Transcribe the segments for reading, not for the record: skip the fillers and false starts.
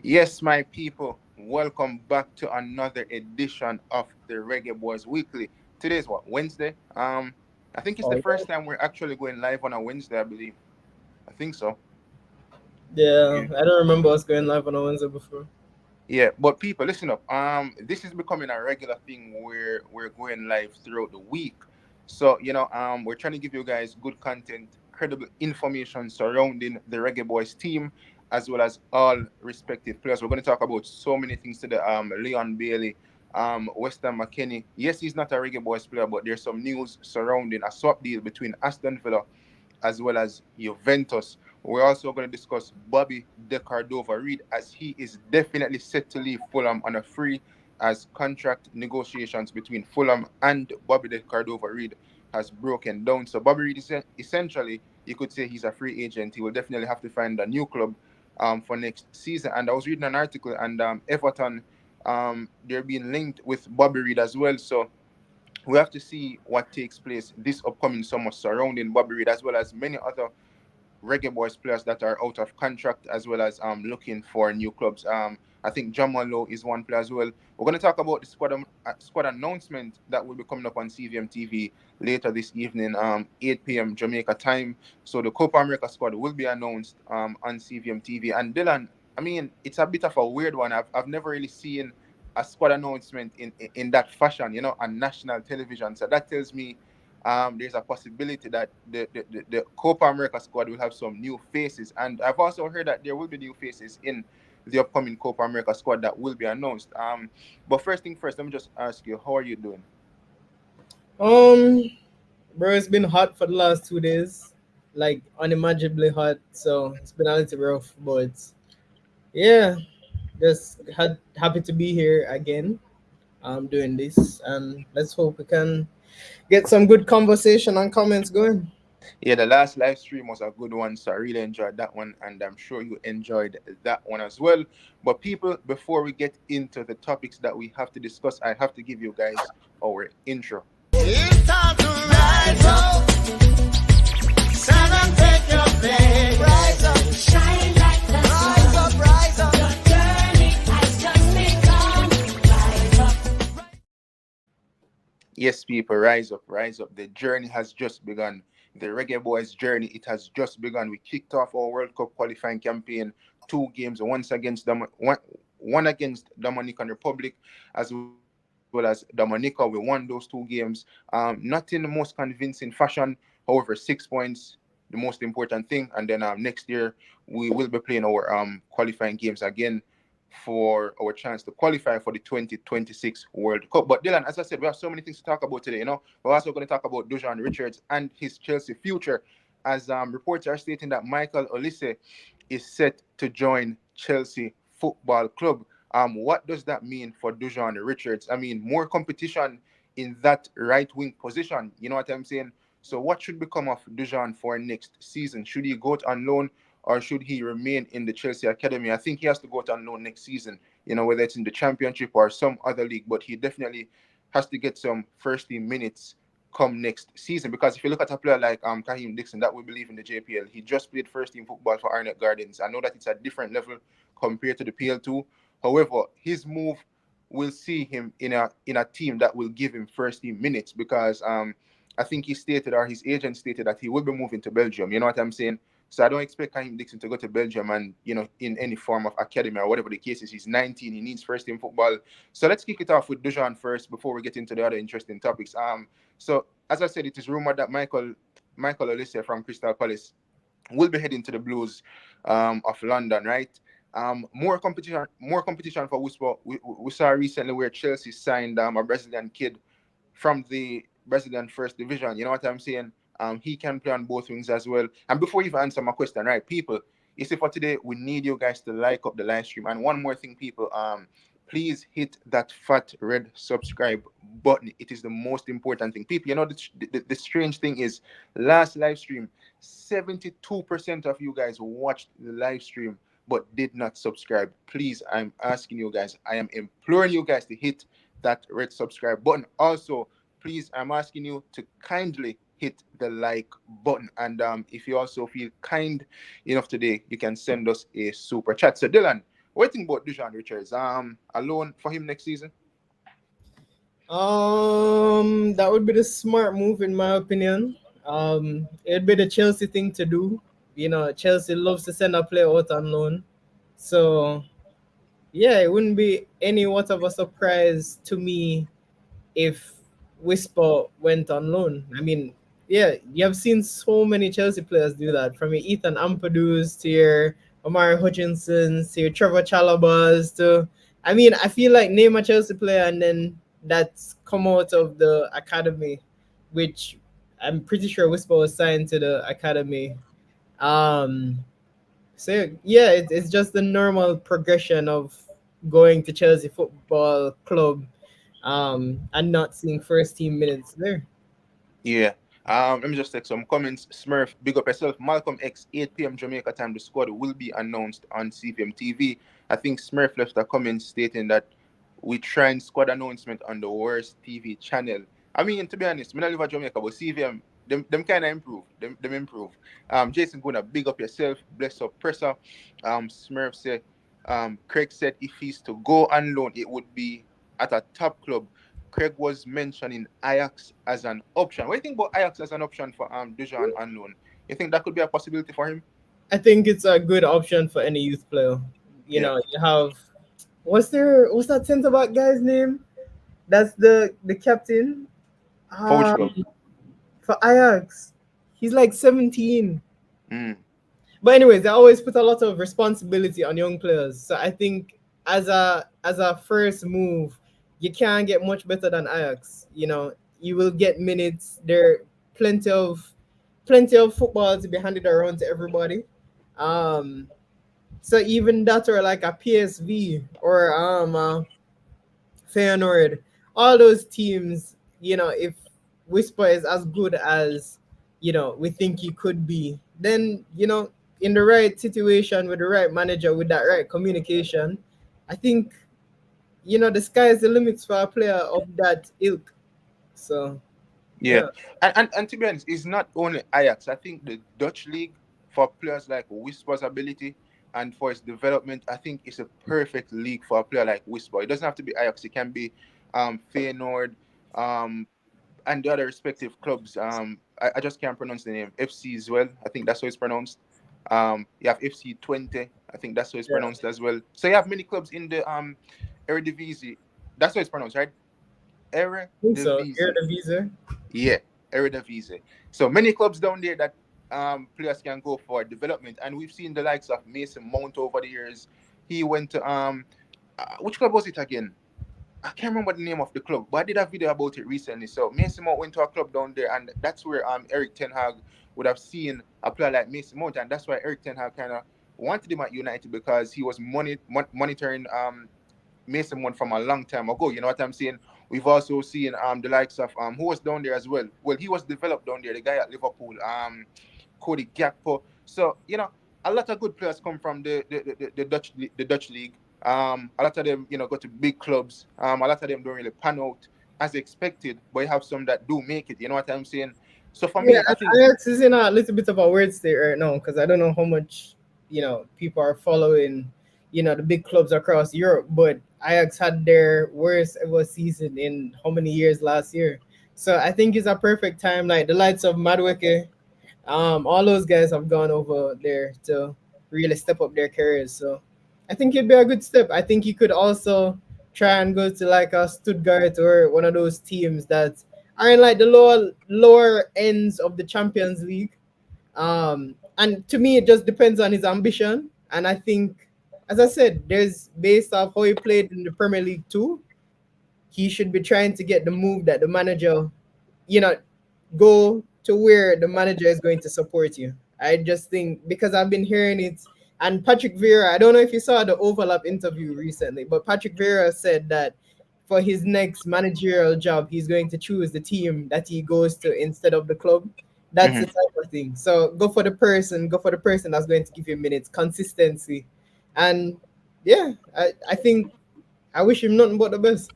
Yes, my people, welcome back to another edition of the Reggae Boys Weekly. Today's what, Wednesday? I think it's the Oh first yeah, time we're actually going live on a Wednesday, I believe. I think so. yeah. Yeah. I don't remember us going live on a Wednesday before. Yeah, but people, listen up. This is becoming a regular thing where we're going live throughout the week. So, we're trying to give you guys good content, credible information surrounding the Reggae Boys team, as well as all respective players. We're going to talk about so many things today. Leon Bailey, Weston McKennie. Yes, he's not a Reggae Boys player, but there's some news surrounding a swap deal between Aston Villa as well as Juventus. We're also going to discuss Bobby De Cordova-Reid as he is definitely set to leave Fulham on a free as contract negotiations between Fulham and Bobby De Cordova-Reid has broken down. So Bobby Reid is essentially, you could say he's a free agent. He will definitely have to find a new club for next season. And I was reading an article and Everton, they're being linked with Bobby Reid as well. So we have to see what takes place this upcoming summer surrounding Bobby Reid, as well as many other Reggae Boys players that are out of contract, as well as looking for new clubs. I think Jamal Lowe is one player as well. We're going to talk about the squad announcement that will be coming up on CVM TV later this evening, 8 p.m. Jamaica time. So the Copa America squad will be announced on CVM TV. And Dylan, I mean, it's a bit of a weird one. I've never really seen a squad announcement in that fashion, on national television. So that tells me there's a possibility that the Copa America squad will have some new faces. And I've also heard that there will be new faces in the upcoming Copa America squad that will be announced. But first thing first, let me just ask you, how are you doing? Um, Bro, it's been hot for the last 2 days, like unimaginably hot. So it's been a little rough, but yeah, just had happy to be here again. Doing this, and let's hope we can get some good conversation and comments going. Yeah, the last live stream was a good one, so I really enjoyed that one, and I'm sure you enjoyed that one as well. But people, before we get into the topics that we have to discuss, I have to give you guys our intro. It's time to rise up, stand and take your place. Rise up, shine like the sun. Rise up, rise up. Your journey has just begun. Rise up. Yes, people, rise up, rise up. The journey has just begun. The Reggae Boys journey, it has just begun. We kicked off our World Cup qualifying campaign, two games, one against Dominican Republic, as well as Dominica. We won those two games. Not in the most convincing fashion. However, 6 points, the most important thing. And then next year, we will be playing our qualifying games again for our chance to qualify for the 2026 World Cup. But Dylan, as I said, we have so many things to talk about today. We're also going to talk about Dujon Richards and his Chelsea future, as reports are stating that Michael Olise is set to join Chelsea Football Club. What does that mean for Dujon Richards? I mean, more competition in that right wing position. You know what I'm saying? So, what should become of Dujon for next season? Should he go on loan, or should he remain in the Chelsea academy? I think he has to go out on loan next season, whether it's in the championship or some other league, but he definitely has to get some first team minutes come next season. Because if you look at a player like Kahim Dixon that we believe in the JPL, he just played first team football for Arnett Gardens. I know that it's a different level compared to the PL2. However, his move will see him in a team that will give him first team minutes, because I think he stated, or his agent stated, that he will be moving to Belgium. You know what I'm saying? So I don't expect Kahim Dixon to go to Belgium and, in any form of academy or whatever the case is. He's 19. He needs first team football. So let's kick it off with Dujon first before we get into the other interesting topics. So as I said, it is rumored that Michael Olise from Crystal Palace will be heading to the Blues of London, right? More competition for Whisper. We saw recently where Chelsea signed a Brazilian kid from the Brazilian First Division. You know what I'm saying? He can play on both wings as well. And before you even answer my question, right, people, you see, for today, we need you guys to like up the live stream. And one more thing, people, please hit that fat red subscribe button. It is the most important thing. People, the strange thing is, last live stream, 72% of you guys watched the live stream but did not subscribe. Please, I'm asking you guys, I am imploring you guys to hit that red subscribe button. Also, please, I'm asking you to kindly hit the like button. And if you also feel kind enough today, you can send us a super chat. So, Dylan, What do you think about Dujon Richards? Alone for him next season? That would be the smart move in my opinion. It'd be the Chelsea thing to do. You know, Chelsea loves to send a player out on loan. So yeah, it wouldn't be any what of a surprise to me if Whisper went on loan. I mean, yeah, you have seen so many Chelsea players do that, from your Ethan Ampadu's to your Omari Hutchinson to your Trevor Chalobah's to. I mean, I feel like name a Chelsea player and then that's come out of the academy, which I'm pretty sure Whisper was signed to the academy. Um, so yeah, it's just the normal progression of going to Chelsea Football Club, and not seeing first team minutes there. Yeah. Let me just take some comments. Smurf, big up yourself. Malcolm X, 8 p.m. Jamaica time. The squad will be announced on CVM TV. I think Smurf left a comment stating that we trying squad announcement on the worst TV channel. I mean, to be honest, I live in Jamaica, but CVM, them kind of improve. Them improve. Jason Guna, big up yourself. Bless up presser. Smurf said, Craig said if he's to go on loan, it would be at a top club. Craig was mentioning Ajax as an option. What do you think about Ajax as an option for Dujon on loan? You think that could be a possibility for him? I think it's a good option for any youth player. You Yeah. know, you have what's that centre back guy's name? That's the captain. For which club? Um, for Ajax, he's like 17. Mm. But anyways, they always put a lot of responsibility on young players. So I think as a first move, you can't get much better than Ajax. You know, you will get minutes. There plenty of plenty of football to be handed around to everybody. Um, so even that or like a PSV or Feyenoord, all those teams, you know, if Whisper is as good as, you know, we think he could be, then, you know, in the right situation with the right manager with that right communication, I think, you know, the sky is the limits for a player of that ilk. So, Yeah. yeah. And to be honest, it's not only Ajax. I think the Dutch league for players like Whisper's ability and for his development, I think it's a perfect league for a player like Whisper. It doesn't have to be Ajax. It can be Feyenoord, um, and the other respective clubs. I just can't pronounce the name. FC as well. I think that's how it's pronounced. You have FC 20. I think that's how it's Yeah. pronounced as well. So you have many clubs in the Eredivisie. That's how it's pronounced, right? I think so. Eredivisie. Eredivisie. Yeah, Eredivisie. So many clubs down there that players can go for development, and we've seen the likes of Mason Mount over the years. He went to which club was it again? I can't remember the name of the club, but I did a video about it recently. So Mason Mount went to a club down there, and that's where Eric Ten Hag would have seen a player like Mason Mount, and that's why Eric Ten Hag kind of wanted him at United because he was monitoring Mason Mount from a long time ago. You know what I'm saying? We've also seen the likes of who was down there as well. Well, he was developed down there. The guy at Liverpool, Cody Gakpo. So you know, a lot of good players come from the Dutch league. A lot of them, you know, go to big clubs. A lot of them don't really pan out as expected, but you have some that do make it. You know what I'm saying? So for Yeah, me, I and think, Ajax is in a little bit of a weird state right now because I don't know how much, you know, people are following, you know, the big clubs across Europe. But Ajax had their worst ever season in how many years last year? So I think it's a perfect time. Like the likes of Madueke, all those guys have gone over there to really step up their careers. So I think it'd be a good step. I think he could also try and go to like a Stuttgart or one of those teams that are in like the lower ends of the Champions League. And to me, it just depends on his ambition. And I think, as I said, there's based off how he played in the Premier League too, he should be trying to get the move that the manager, you know, go to where the manager is going to support you. I just think because I've been hearing it, and Patrick Vieira, I don't know if you saw the overlap interview recently, but Patrick Vieira said that for his next managerial job, he's going to choose the team that he goes to instead of the club. That's the mhm. type of thing. So go for the person that's going to give you minutes, consistency. And yeah, I think I wish him nothing but the best.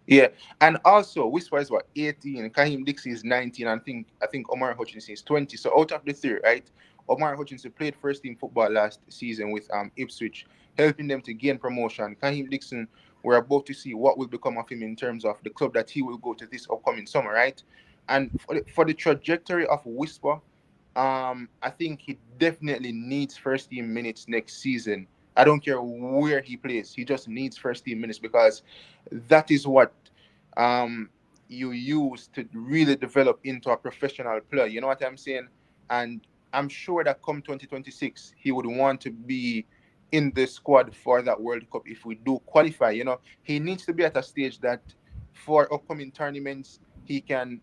Yeah, and also Whisper is what 18, Kahim Dixie is 19, and I think Omar Hutchinson is 20. So out of the three, right? Omari Hutchinson played first team football last season with Ipswich, helping them to gain promotion. Kahim Dixon, we're about to see what will become of him in terms of the club that he will go to this upcoming summer, right? And for the trajectory of Whisper, I think he definitely needs first team minutes next season. I don't care where he plays. He just needs first team minutes because that is what um you use to really develop into a professional player. You know what I'm saying? And I'm sure that come 2026, he would want to be in the squad for that World Cup if we do qualify. You know, he needs to be at a stage that for upcoming tournaments he can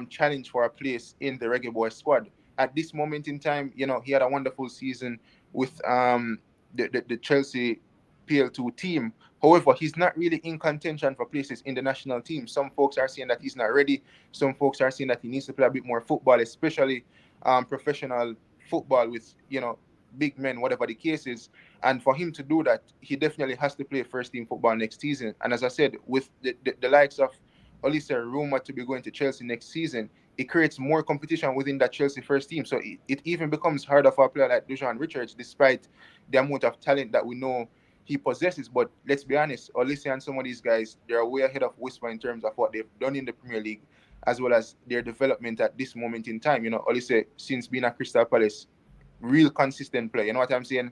challenge for a place in the Reggae Boy squad. At this moment in time, you know, he had a wonderful season with the Chelsea PL2 team. However, he's not really in contention for places in the national team. Some folks are saying that he's not ready. Some folks are saying that he needs to play a bit more football, especially professional football with, you know, big men, whatever the case is. And for him to do that, he definitely has to play first team football next season. And as I said, with the likes of Olise rumored to be going to Chelsea next season, it creates more competition within that Chelsea first team. So it even becomes harder for a player like Dujon Richards, despite the amount of talent that we know he possesses. But let's be honest, Olise and some of these guys, they're way ahead of Whisper in terms of what they've done in the Premier League, as well as their development at this moment in time. You know, Olise, since being at Crystal Palace, real consistent player. You know what I'm saying?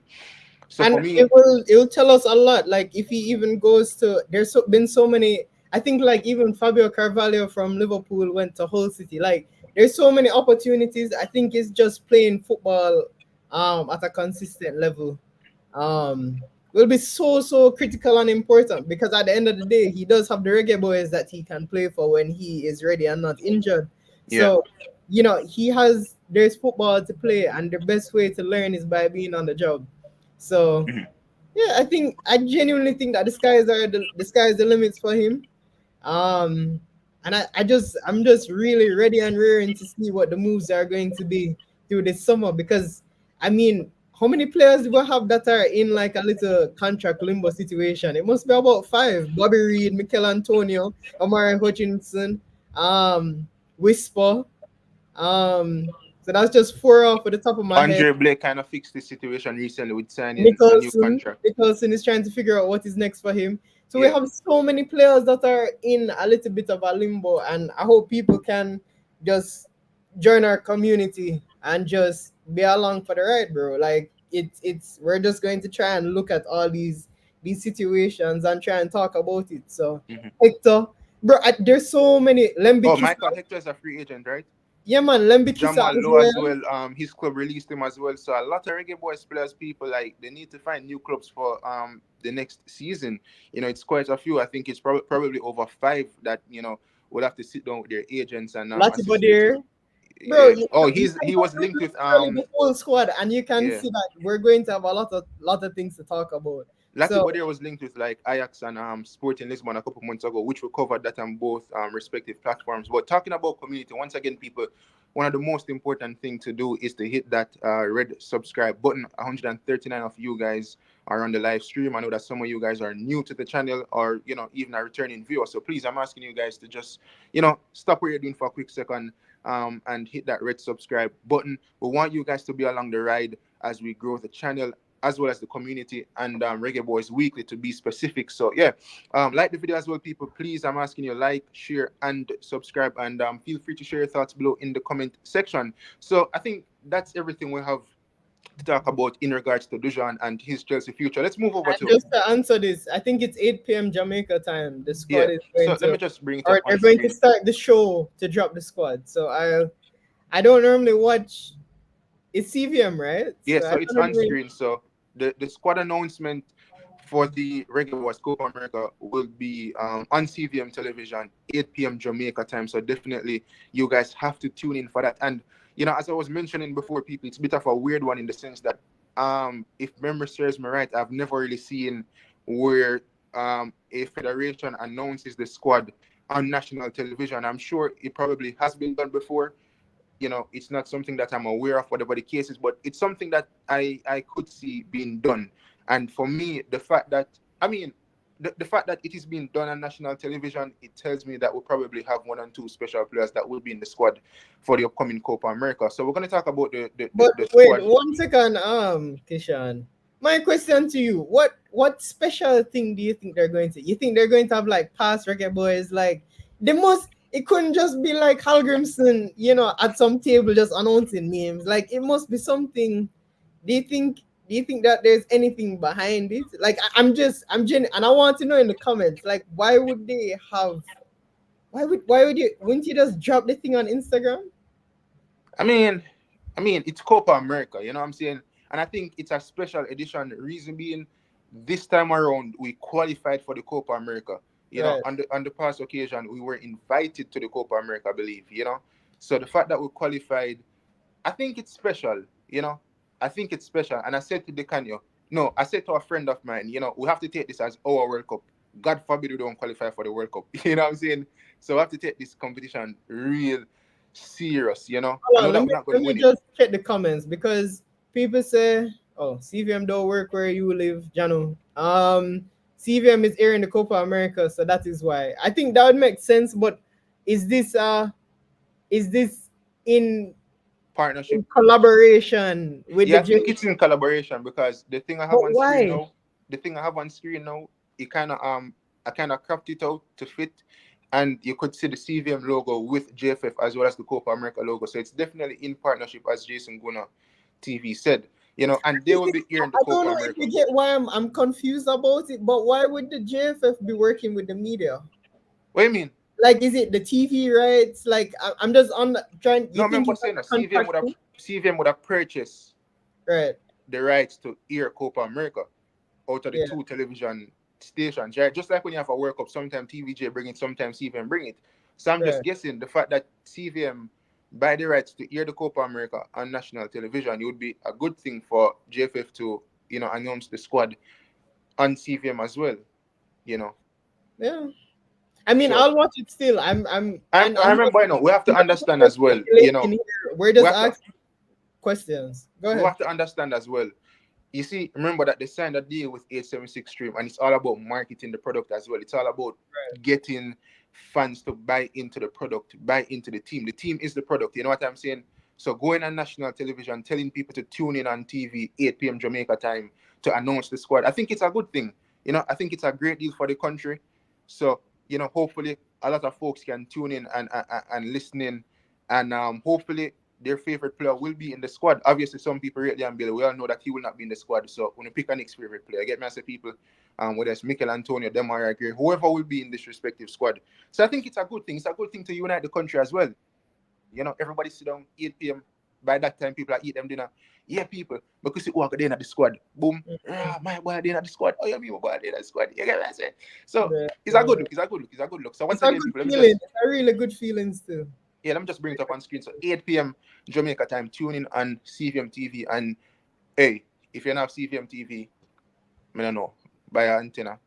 So And for me, it will tell us a lot. Like if he even goes to, been so many. I think like even Fabio Carvalho from Liverpool went to Hull City. Like there's so many opportunities. I think it's just playing football at a consistent level will be so critical and important, because at the end of the day he does have the Reggae Boys that he can play for when he is ready and not injured. yeah. So there's football to play, and the best way to learn is by being on the job. So Mhm. yeah, I genuinely think that the sky is the limits for him. Um, and I'm just really ready and raring to see what the moves are going to be through this summer, because I mean, how many players do we have that are in like a little contract limbo situation? It must be about five: Bobby Reid, Mikel Antonio, Omari Hutchinson, Whisper. So that's just four off at the top of my head. Andre Blake kind of fixed the situation recently with signing a new Nicholson. contract. Nicholson is trying to figure out what is next for him. So we Yeah. have so many players that are in a little bit of a limbo, and I hope people can just join our community and just be along for the ride, bro. Like it's we're just going to try and look at all these situations and try and talk about it. So Mhm. Hector, bro, there's so many Oh, Lembikisa. Michael Hector is a free agent, right? Yeah, man, Lembikisa Jamal as Lowe as well. well. His club released him as well. So a lot of Reggae Boys players, people like they need to find new clubs for the next season. You know, it's quite a few. I think it's probably over five that will have to sit down with their agents and Latiba assist them to. there. Bro, Yeah. Oh, you he can go was through linked with literally the whole squad, and you can yeah. see that we're going to have a lot of things to talk about. So Latibeaudiere was linked with like Ajax and Sporting Lisbon a couple months ago, which we covered that on both respective platforms. But talking about community, once again, people, one of the most important thing to do is to hit that red subscribe button. 139 of you guys are on the live stream. I know that some of you guys are new to the channel, or even a returning viewer. So please, I'm asking you guys to just stop what you're doing for a quick second and hit that red subscribe button. We want you guys to be along the ride as we grow the channel, as well as the community and Reggae Boyz Weekly, to be specific. So yeah, like the video as well, people. Please, I'm asking you, like, share, and subscribe, and feel free to share your thoughts below in the comment section. So I think that's everything we have to talk about in regards to Dujon and his Chelsea future. Let's move over and to just to answer this, I think it's 8 p.m. Jamaica time. The yeah. squad is going So let to, me just bring it up or on they're going to screen. start the show to drop the squad. So I don't normally watch. It's CVM, right? Yeah, So I so it's don't on normally. screen. So the squad announcement for the Reggae Boyz Copa America will be on CVM television, 8 p.m. Jamaica time. So definitely you guys have to tune in for that. And as I was mentioning before, people, it's a bit of a weird one in the sense that if memory serves me right, I've never really seen where a federation announces the squad on national television. I'm sure it probably has been done before. It's not something that I'm aware of, whatever the case is, but it's something that I could see being done. And for me, the fact that, I mean, the fact that it is being done on national television, it tells me that we'll probably have one and two special players that will be in the squad for the upcoming Copa America. So we're going to talk about But the wait, squad. 1 second, Kishan. My question to you: what special thing do you think they're going to? You think they're going to have like past Reggae Boys? Like the most, it couldn't just be like Hal Grimson, at some table just announcing names. Like it must be something. Do you think? Do you think that there's anything behind it? Like and I want to know in the comments, like why would they have? Why would you? Wouldn't you just drop the thing on Instagram? I mean, it's Copa America, you know what I'm saying? And I think it's a special edition. Reason being, this time around we qualified for the Copa America. You know, Right. on the past occasion we were invited to the Copa America, I believe. You know, so the fact that we qualified, I think it's special. You know, I think it's special. And I said to Dicanio, no, I said to a friend of mine, we have to take this as our World Cup. God forbid we don't qualify for the World Cup. You know what I'm saying? So we have to take this competition real serious. I Hold know on, let that me we're not going let to me win it. just check the comments because people say, "Oh, CVM don't work where you live, Jano." CVM is here in the Copa America, so that is why. I think that would make sense. But is this is this in Partnership. collaboration with Yeah, the I think J? it's in collaboration because But why? the thing I have on screen now, it kind of I kind of cropped it out to fit, and you could see the CVM logo with JFF as well as the Copa America logo. So it's definitely in partnership, as Jason Gunnar TV said. And they will be here in the I don't Copa know if America. you get why I'm confused about it. But why would the JFF be working with the media? What do you mean? Like, is it the TV rights? Like, I'm just on trying. No, You I think remember it's saying that like CVM would have purchased right? the rights to air Copa America out of the Yeah, two television stations, right? Just like when you have a World Cup, sometimes TVJ bring it, sometimes CVM bring it. So I'm just right. guessing the fact that CVM buy the rights to air the Copa America on national television, it would be a good thing for JFF to, announce the squad on CVM as well, you know. Yeah. I mean, So I'll watch it still. And I I'm remember, we have to not understand just as well, speculating here. We're we just have to asking questions. Go we ahead. have to understand as well. You see, remember that they signed a deal with 876 Stream, and it's all about marketing the product as well. It's all about getting fans to buy into the product, buy into the team. The team is the product. You know what I'm saying? So going on national television, telling people to tune in on TV 8 p.m. Jamaica time to announce the squad. I think it's a good thing. I think it's a great deal for the country. So hopefully a lot of folks can tune in and listen in, and hopefully their favorite player will be in the squad. Obviously, some people rate Liam Bailey. We all know that he will not be in the squad. So when you pick a next favorite player, get me as a people, whether it's Mikel Antonio, Demar Gray, whoever will be in this respective squad. So I think it's a good thing. It's a good thing to unite the country as well. Everybody sit down 8 p.m. By that time, people are eat them dinner. Yeah, people, because it walk in at the squad. Boom. Ah, my boy in at the squad. Oh, yeah, me, my boy in at the squad. You get what I say? So Yeah, it's a good yeah. look. It's a good look. It's a good look. So It's once a again, good people, let me feeling. just It's a really good feeling still. let me just bring it up on screen. So 8 p.m. Jamaica time, tune in on CVM TV. And hey, if you don't have CVM TV, I don't know, buy an antenna,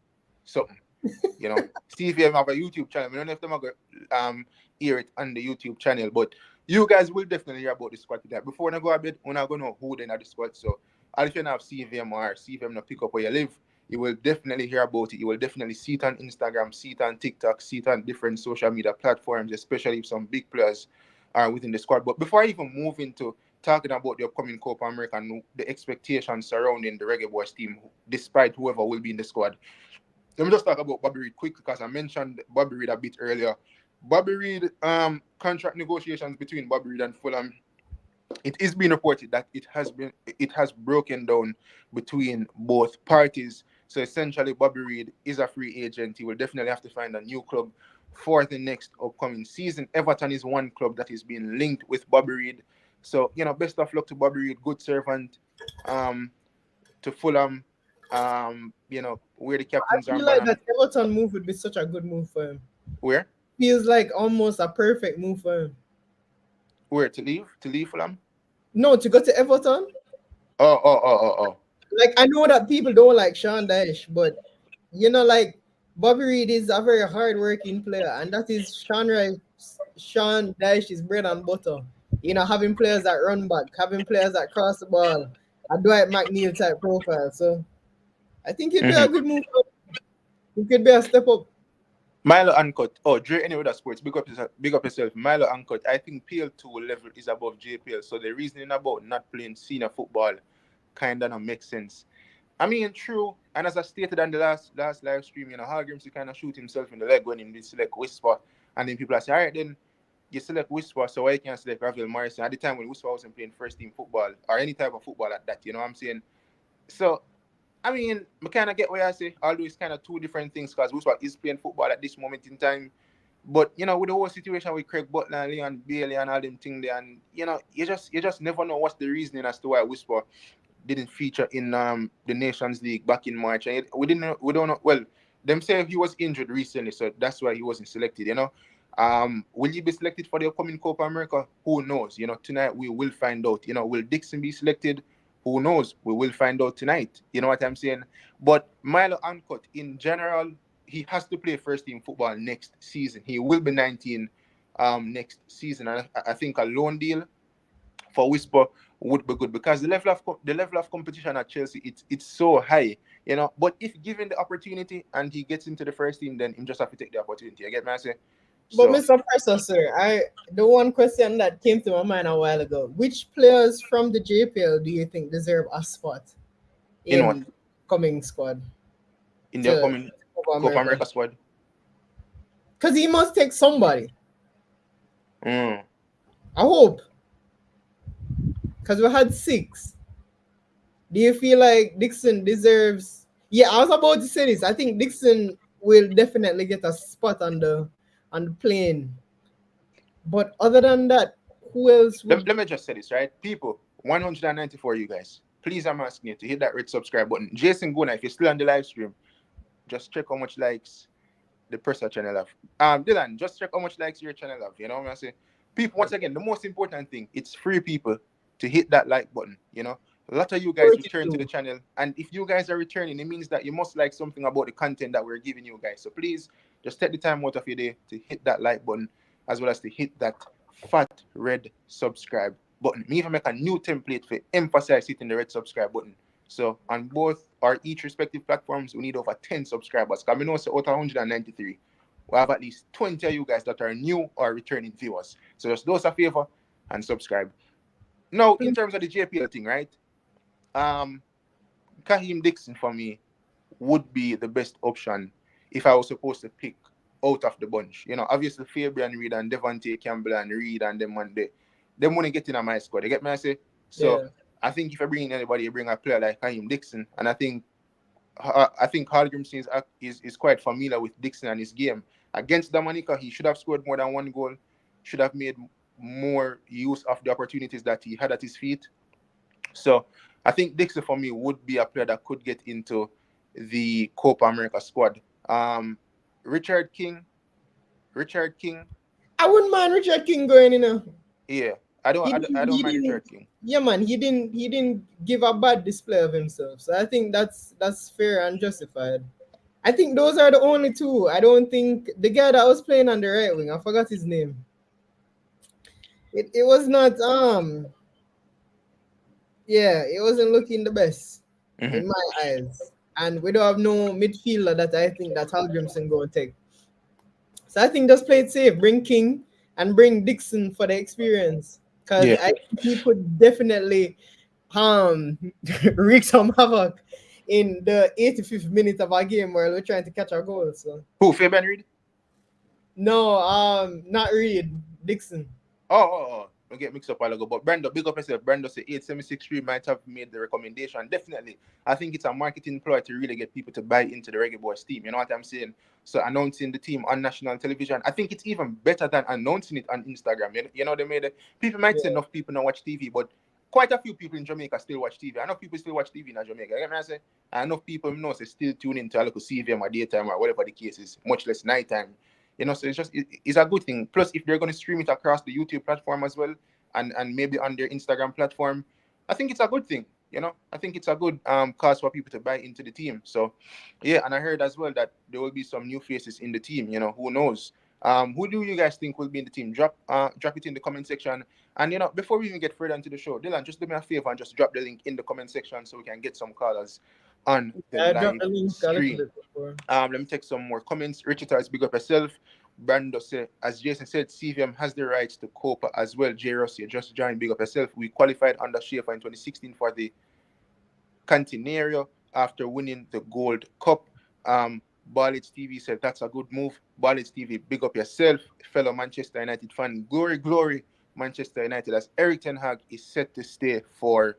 something. See if you have a YouTube channel. I don't know if them are going hear it on the YouTube channel, but you guys will definitely hear about the squad today. Before I go a bit, we're not going to know who then at the squad. So, if you don't have CVM or CVM not pick up where you live, you will definitely hear about it. You will definitely see it on Instagram, see it on TikTok, see it on different social media platforms, especially if some big players are within the squad. But before I even move into talking about the upcoming Copa America and the expectations surrounding the Reggae Boys team, despite whoever will be in the squad, let me just talk about Bobby Reid quickly because I mentioned Bobby Reid a bit earlier. Bobby Reid, contract negotiations between Bobby Reid and Fulham. It is being reported that it has broken down between both parties. So essentially, Bobby Reid is a free agent. He will definitely have to find a new club for the next upcoming season. Everton is one club that is being linked with Bobby Reid. So best of luck to Bobby Reid, good servant. To Fulham, where the I captain's feel armband like and that Everton move would be such a good move for him. where Feels like almost a perfect move for him. where to leave Fulham. No, to go to Everton. Oh. Like I know that people don't like Sean Dyche, but like Bobby Reid is a very hardworking player, and that is Sean Dyche's bread and butter. Having players that run back, having players that cross the ball, a Dwight McNeil type profile. So I think it'd be a Mm-hmm. good move. He could be a step up. Milo Uncut. Oh, Dre, any other sports? Big up yourself. Milo Uncut. I think PL2 level is above JPL. So the reasoning about not playing senior football kind of not makes sense. I mean, true. And as I stated on the last live stream, Hargreaves he kind of shoot himself in the leg when he did select Whisper. And then people are saying, all right, then you select Whisper, so why you can't select Ravel Morrison? At the time when Whisper wasn't playing first team football or any type of football like that, you know what I'm saying? So I mean, I kind of get what I say, although it's kind of two different things because Whisper is playing football at this moment in time. But with the whole situation with Craig Butler and Leon Bailey and all them things there, and you just never know what's the reasoning as to why Whisper didn't feature in the Nations League back in March. And we don't know. Well, them say he was injured recently, so that's why he wasn't selected. Will he be selected for the upcoming Copa America? Who knows? Tonight we will find out. Will Dixon be selected? Who knows? We will find out tonight. You know what I'm saying? But Milo Uncut, in general, he has to play first team football next season. He will be 19 next season. And I think a loan deal for Whisper would be good because the level of competition at Chelsea it's so high, But if given the opportunity and he gets into the first team, then he just have to take the opportunity. You get me? I say But so. Mr. Presser, sir, the one question that came to my mind a while ago: which players from the JPL do you think deserve a spot In what? in coming squad In the to upcoming Copa Copa America? America squad? Because he must take somebody. Mm. I hope. Because we had 6. Do you feel like Dixon deserves? Yeah, I was about to say this. I think Dixon will definitely get a spot on the plane. But other than that, who else would? Let me just say this, right? People, 194 you guys. Please, I'm asking you to hit that red subscribe button. Jason Guna, if you're still on the live stream, just check how much likes the Presser channel have. Dylan, just check how much likes your channel have. You know what I'm saying? People, once again, the most important thing, it's free people to hit that like button. A lot of you guys return to the 42. channel, and if you guys are returning, it means that you must like something about the content that we're giving you guys. So please, just take the time out of your day to hit that like button, as well as to hit that fat red subscribe button. Me even make a new template for emphasize hitting the red subscribe button. So on both or each respective platforms, we need over 10 subscribers. Because we know so out of 193, we have at least 20 of you guys that are new or returning viewers. So just do us a favor and subscribe. Now, in terms of the JPL thing, right? Um, Kahim Dixon for me would be the best option if I was supposed to pick out of the bunch. Obviously Fabian Reed and Devontae Campbell and Reed and them one day. Them want to get in on my squad. You get me? I say? So Yeah. I think if I bring in anybody, you bring a player like Kahim Dixon. And I think Hargreaves is quite familiar with Dixon and his game. Against Dominica, he should have scored more than one goal, should have made more use of the opportunities that he had at his feet. So I think Dixon for me would be a player that could get into the Copa America squad. Um, Richard King, Richard King, I wouldn't mind Richard King going in. yeah, I don't, He I don't, didn't. I don't He mind didn't. Richard King. Yeah, man. He didn't give a bad display of himself. So I think that's fair and justified. I think those are the only two. I don't think the guy that was playing on the right wing. I forgot his name. It was not. Yeah, it wasn't looking the best Hmm. in my eyes. And we don't have no midfielder that I think that Halgrimson go take. So I think just play it safe. Bring King and bring Dixon for the experience. Cause Yeah. I think he could definitely um wreak some havoc in the 85th minute of our game where we're trying to catch our goal. So Who? Fabian Reed? no, not Reed, Dixon. Oh. We get mixed up a while ago. But Brando, big up yourself. Brando say 8763 might have made the recommendation. Definitely. I think it's a marketing ploy to really get people to buy into the Reggae Boyz team. You know what I'm saying? So announcing the team on national television, I think it's even better than announcing it on Instagram. They made it. People might say Yeah, enough people don't watch TV, but quite a few people in Jamaica still watch TV. I know people still watch TV in Jamaica. You get me? I say, I know people know say still tune into a local CVM or daytime or whatever the case is, much less nighttime. So it's a good thing. Plus, if they're going to stream it across the YouTube platform as well, and maybe on their Instagram platform, I think it's a good thing. I think it's a good cause for people to buy into the team. So, yeah, and I heard as well that there will be some new faces in the team. Who knows? Who do you guys think will be in the team? Drop it in the comment section. And before we even get further into the show, Dylan, just do me a favor and just drop the link in the comment section so we can get some callers on the I dropped live the link a little stream. bit before. Let me take some more comments. Richards, big up yourself. Brando said, as Jason said, CVM has the rights to Copa as well. J. Rossi, just joined, big up yourself. We qualified under Schaefer in 2016 for the Cantenario after winning the Gold Cup. Ballage TV said, that's a good move. Ballage TV, big up yourself. Fellow Manchester United fan, glory, glory, Manchester United. As Eric Ten Hag is set to stay for,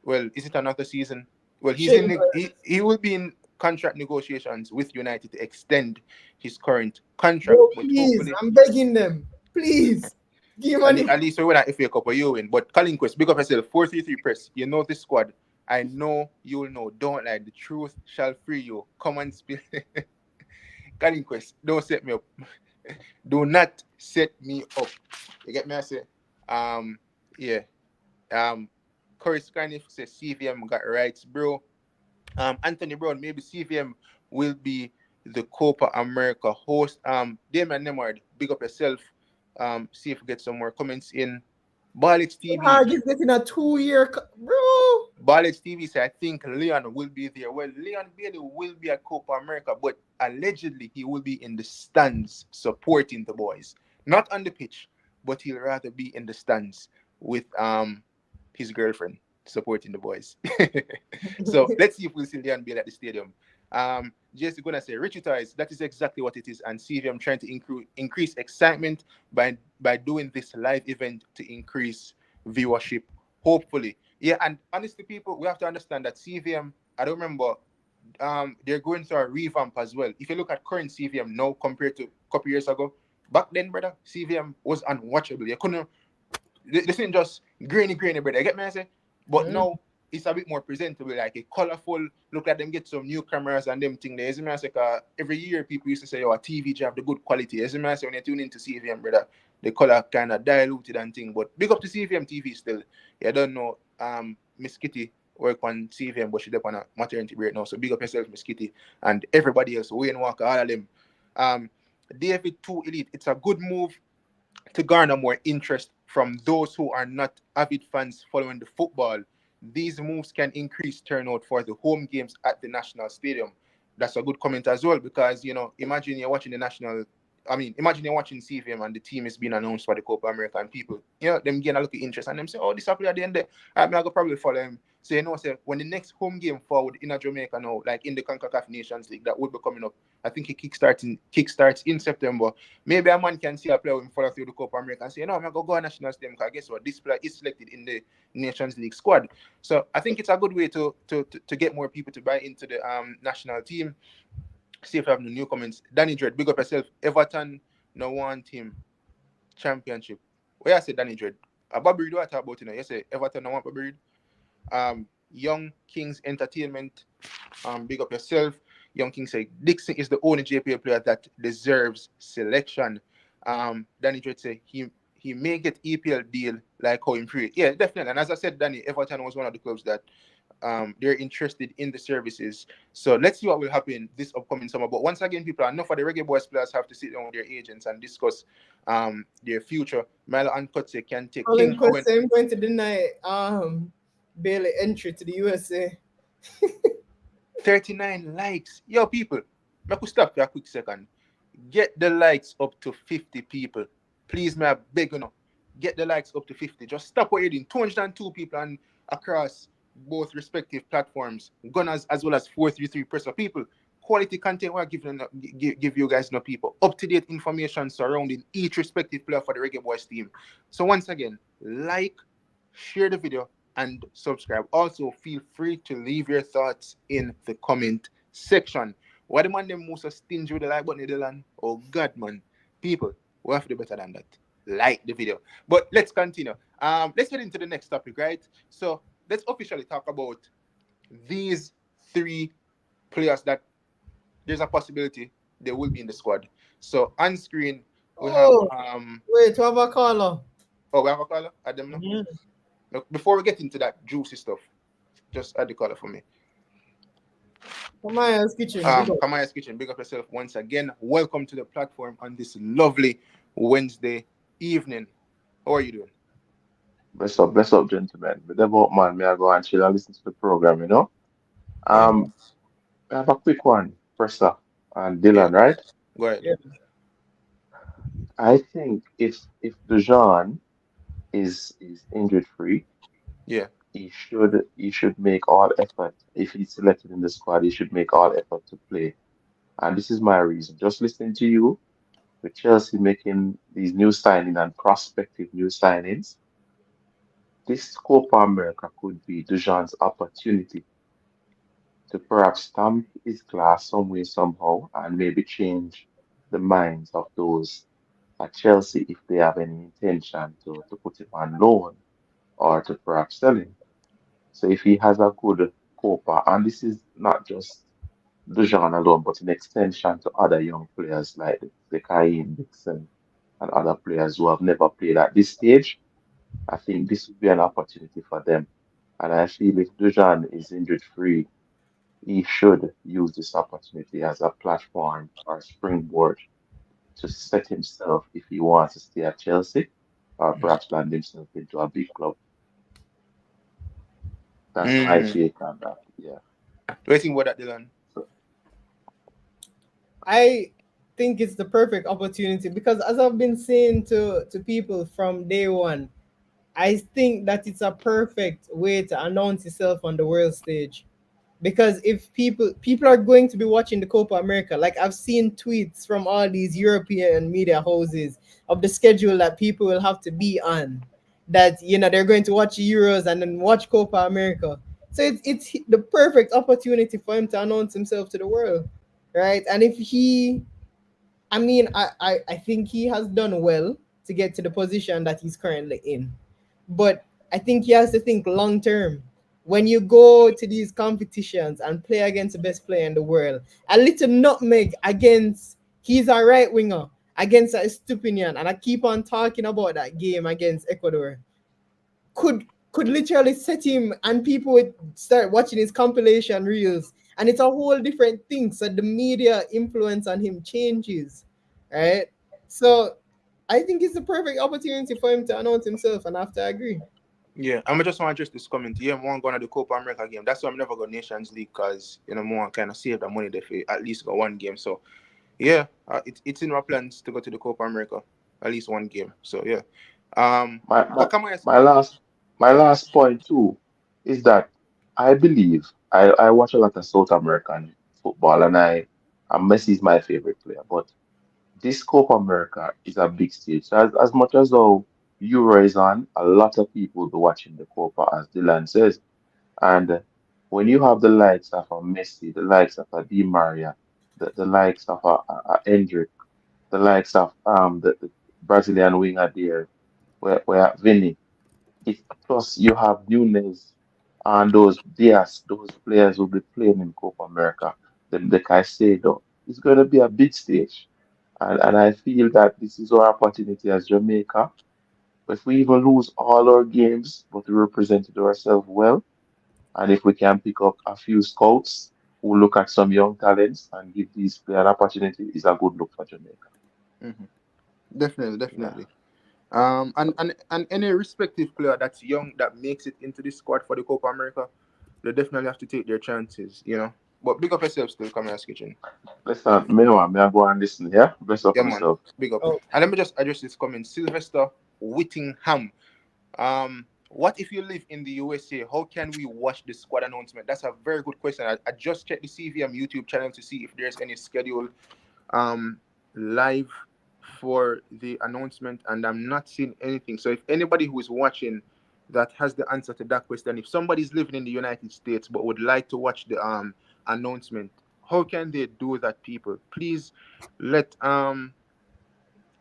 well, is it another season? Well, he will be in contract negotiations with United to extend his current contract, Bro, but please, hopefully, I'm begging them. Please, give money. at least we win an FA Cup or you win. But Colin Quest, big up yourself. 433 press. You know this squad. I know you'll know. Don't lie. The truth shall free you. Come and spill. Colin Quest, don't set me up. Do not set me up. You get me? I say, yeah. Corey Scarniff says CVM got rights, bro. Anthony Brown, maybe CVM will be the Copa America host. Damian Nemard, big up yourself. See if we get some more comments in. Ballage TV. Hag is getting a 2-year, bro. Ballage TV said, I think Leon will be there. Well, Leon Bailey will be at Copa America, but allegedly he will be in the stands supporting the boys. Not on the pitch, but he'll rather be in the stands with his girlfriend supporting the boys. So let's see if we'll see Leon Bailey at the stadium. Jesse gonna say Richie Ties, that is exactly what it is, and CVM trying to increase excitement by doing this live event to increase viewership, hopefully. Yeah, and honestly, people, we have to understand that CVM, I don't remember, they're going through a revamp as well. If you look at current CVM now compared to a couple years ago, back then, brother, CVM was unwatchable. You couldn't, this isn't just grainy, brother. You get me? I say? But now it's a bit more presentable, like a colorful. Look at them get some new cameras and them thing there. As I say, every year people used to say, "Oh, a TV have the good quality." As I say, when you tune into CVM, brother, the color kind of diluted and thing. But big up to CVM TV still. Yeah, I don't know. Miss Kitty work on CVM, but she's up on a maternity break now. So big up yourself, Miss Kitty, and everybody else. Wayne Walker, all of them. David 2 Elite. It's a good move to garner more interest from those who are not avid fans following the football. These moves can increase turnout for the home games at the National Stadium. That's a good comment as well, because, imagine you're watching the National. Imagine you're watching CVM and the team is being announced for the Copa America, and people, them gain a look of interest and them say, oh, this happened at the end there. I go probably follow him. So, say, when the next home game forward in Jamaica now, like in the CONCACAF Nations League, that would be coming up. I think it kickstarts in September. Maybe a man can see a player and follow through the Copa America and say, no, I'm going to go national stadium, because guess what? This player is selected in the Nations League squad. So I think it's a good way to get more people to buy into the national team. See if I have no new comments. Danny Dredd, big up yourself. Everton no want him championship. Where I say Danny Dredd? Bobby Reid, what I talk about, you say Everton no want Bobby Reid. Young Kings Entertainment, big up yourself. Young King say Dixon is the only JPL player that deserves selection. Danny Dredd say he may get EPL deal like how improved. Yeah, definitely. And as I said, Danny, Everton was one of the clubs that they're interested in the services. So let's see what will happen this upcoming summer. But once again, people, enough of the Reggae Boyz players have to sit down with their agents and discuss their future. Milo and Kotze can take Colin King Quest, Owen. I'm going to deny Bailey entry to the USA. 39 likes. Yo, people, I could stop for a quick second. Get the likes up to 50 people. Please, may I beg you now. Get the likes up to 50. Just stop what you're doing. 202 people and across both respective platforms. Gunnaz as well as 433 press of people. Quality content we're giving give you guys people. Up-to-date information surrounding each respective player for the Reggae Boyz team. So once again, like, share the video, and subscribe. Also, feel free to leave your thoughts in the comment section. Why the man them most so stingy with the like button, Dylan? Oh God, man. People, we have to do better than that. Like the video. But let's continue. Let's get into the next topic, right? So let's officially talk about these three players that there's a possibility they will be in the squad. So on screen we have wait, we have a caller. Oh, we have a caller? Add them now. Look, before we get into that juicy stuff, just add the caller for me. Kamaya's Kitchen. Kamaya's Kitchen, big up yourself once again. Welcome to the platform on this lovely Wednesday evening. How are you doing? Bless up, gentlemen. But about man, may I go and chill and listen to the program, Mm, Um, I have a quick one, first off, and Yeah, Dylan, right? go ahead. yeah. I think if Dujon is injured free, Yeah. he should make all effort. If he's selected in the squad, he should make all effort to play. And this is my reason. Just listening to you, with Chelsea making these new signings and prospective new signings, this Copa America could be Dujon's opportunity to perhaps stamp his class some way, somehow, and maybe change the minds of those at Chelsea if they have any intention to put him on loan or to perhaps sell him. So if he has a good Copa, and this is not just Dujon alone, but an extension to other young players like the Cain Dixon and other players who have never played at this stage, I think this would be an opportunity for them. And I feel if Dujon is injury free, he should use this opportunity as a platform or springboard to set himself if he wants to stay at Chelsea or perhaps land himself into a big club. That's my Mm-hmm. take on that. Yeah. What do you think about that, Dylan? So, I think it's the perfect opportunity because, as I've been saying to people from day one, I think that it's a perfect way to announce yourself on the world stage. Because if people are going to be watching the Copa America, like I've seen tweets from all these European media houses of the schedule that people will have to be on, that they're going to watch Euros and then watch Copa America. So it's the perfect opportunity for him to announce himself to the world, right? And if he I mean, I think he has done well to get to the position that he's currently in. But I think he has to think long term. When you go to these competitions and play against the best player in the world, a little nutmeg against he's a right winger against a Estupinian, and I keep on talking about that game against Ecuador, could could literally set him, and people would start watching his compilation reels, and it's a whole different thing. So the media influence on him changes, right? So I think it's the perfect opportunity for him to announce himself, and I have to agree. Yeah, I'm just want to address this comment. Yeah, I'm going to the Copa America game. That's why I'm never go Nations League because more kind of save the money there for at least go one game. So yeah, it's in my plans to go to the Copa America at least one game. So yeah, my, but my, come on, my last my go ahead. last point too is that I believe I watch a lot of South American football and Messi is my favorite player. But this Copa America is a big stage. So as much as though Euro is on, a lot of people will be watching the Copa, as Dylan says. And when you have the likes of a Messi, the likes of a Di Maria, the likes of a Hendrick, the likes of the Brazilian winger there, where Vinny, it, plus you have Nunes and those Diaz, those players will be playing in Copa America, the Caicedo. It's going to be a big stage. And I feel that this is our opportunity as Jamaica. If we even lose all our games, but we represented ourselves well, and if we can pick up a few scouts who look at some young talents and give these players an opportunity, is a good look for Jamaica. Hmm. Definitely, Yeah. definitely. And any respective player that's young that makes it into this squad for the Copa America, they definitely have to take their chances. But big up yourself still, come here, kitchen. Listen, may I go and listen here? Bless up Yeah, man. yourself. Big up. Oh, And let me just address this comment. Sylvester Whittingham. What if you live in the USA? How can we watch the squad announcement? That's a very good question. I just checked the CVM YouTube channel to see if there's any schedule um live for the announcement, and I'm not seeing anything. So if anybody who is watching that has the answer to that question, if somebody's living in the United States but would like to watch the announcement, how can they do that, people? Please let um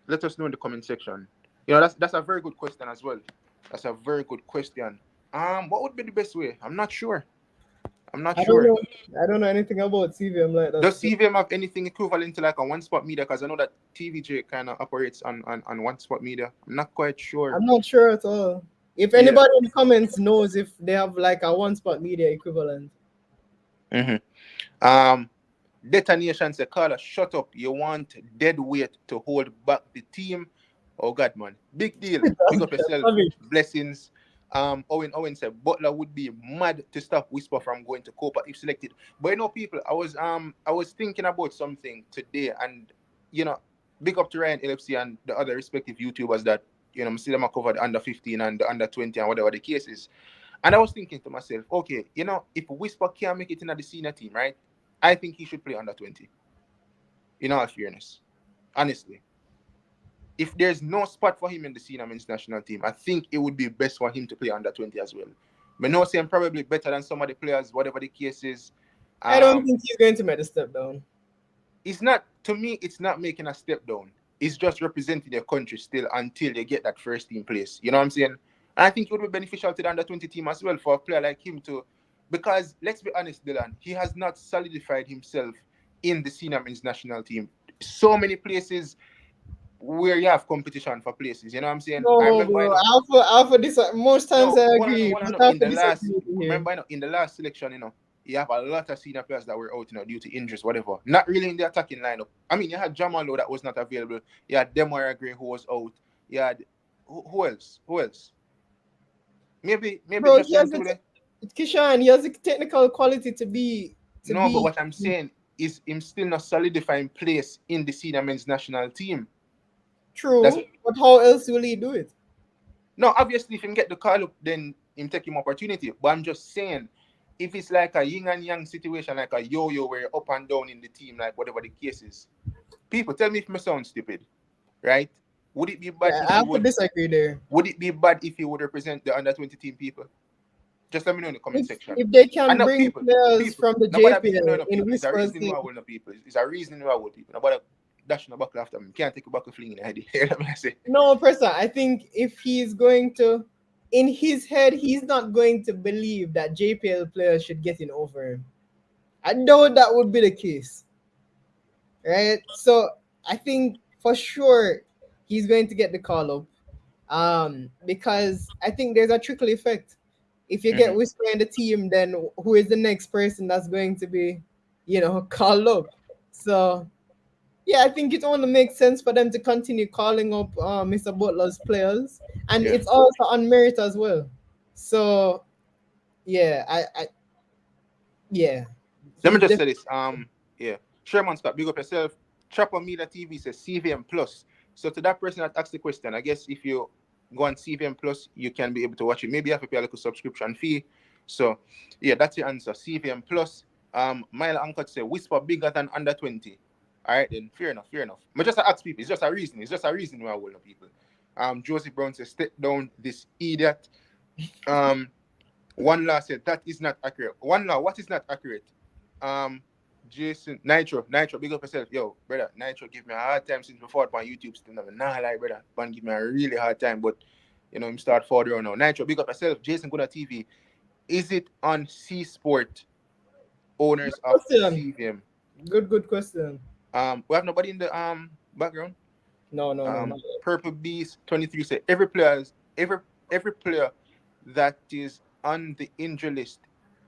let us know in the comment section. That's a very good question as well. That's a very good question. What would be the best way? I'm not sure. I'm not I don't sure. know. I don't know anything about CVM like that. Does CVM have anything equivalent to like a one spot media? Because I know that TVJ kind of operates on one spot media. I'm not quite sure. I'm not sure at all. If Yeah. anybody in the comments knows if they have like a one spot media equivalent. Hmm. Um, Detonation say, Carla, shut up. You want dead weight to hold back the team. Oh God, man. Big deal. Big up yourself. Love it. Blessings. Owen said Butler would be mad to stop Whisper from going to Copa if selected. But people, I was thinking about something today, and you know, big up to Ryan LFC and the other respective YouTubers that see them cover the under 15 and the under 20 and whatever the case is. And I was thinking to myself, okay, if Whisper can't make it in the senior team, right? I think he should play under 20. In all fairness, honestly, if there's no spot for him in the senior men's national team, I think it would be best for him to play under 20 as well. But no, saying probably better than some of the players, whatever the case is. I don't think he's going to make a step down. It's not, to me, it's not making a step down. It's just representing your country still until you get that first team place. You know what I'm saying? And I think it would be beneficial to the under 20 team as well for a player like him to, because let's be honest, Dylan, he has not solidified himself in the senior men's national team. So many places where you have competition for places, you know what I'm saying? No, I remember, bro. Alpha this most times I agree. in the last, remember, in the last selection, you have a lot of senior players that were out, due to injuries, whatever. Not really in the attacking lineup. I mean, you had Jamalo that was not available. You had Demora Gray who was out. You had who else? Maybe bro, just Kishan, he has the technical quality to be. But what I'm saying is him still not solidifying place in the senior men's national team. True, but how else will he do it? No, obviously, if him get the call up, then him take him opportunity. But I'm just saying, if it's like a yin and yang situation, like a yo-yo where you're up and down in the team, like whatever the case is, people tell me if I sound stupid, right? Would it be bad? Yeah, I would disagree there. Would it be bad if he would represent the under 20 team people? Just let me know in the comment section. If they can bring players from the JPL in It's a reason why I will know people. It's a reason why I will people. Nobody dash no buckle after me. Can't take a buckle fling in the head. Let me say. No, person. I think if he's going to, in his head, he's not going to believe that JPL players should get in over him. I know that would be the case, right? So I think for sure he's going to get the call up, because I think there's a trickle effect. If you get Whisper in the team, then who is the next person that's going to be, called up? So, yeah, I think it only makes sense for them to continue calling up Mr. Butler's players, and it's also on merit as well. So, yeah, Let me just say this. Sherman Scott, big up yourself. Trapper Media TV says CVM Plus. So to that person that asked the question, I guess if you go on CVM Plus, you can be able to watch it. Maybe you have to pay a little subscription fee. So, yeah, that's the answer. CVM Plus. Mile Anchor say Whisper bigger than under 20. All right, then. Fair enough. But just to ask people, it's just a reason. It's just a reason why I will know people. Joseph Brown says, step down this idiot. One Law said, that is not accurate. One Law, what is not accurate? Jason, Nitro, big up yourself. Yo, brother, Nitro give me a hard time since before on YouTube. Still never like, brother. Ban give me a really hard time, but him start further now. Nitro, big up yourself. Jason Gunnar TV. Is it on C Sport owners of CVM? Good question. We have nobody in the background. No. Purple Beast 23 said every player that is on the injury list.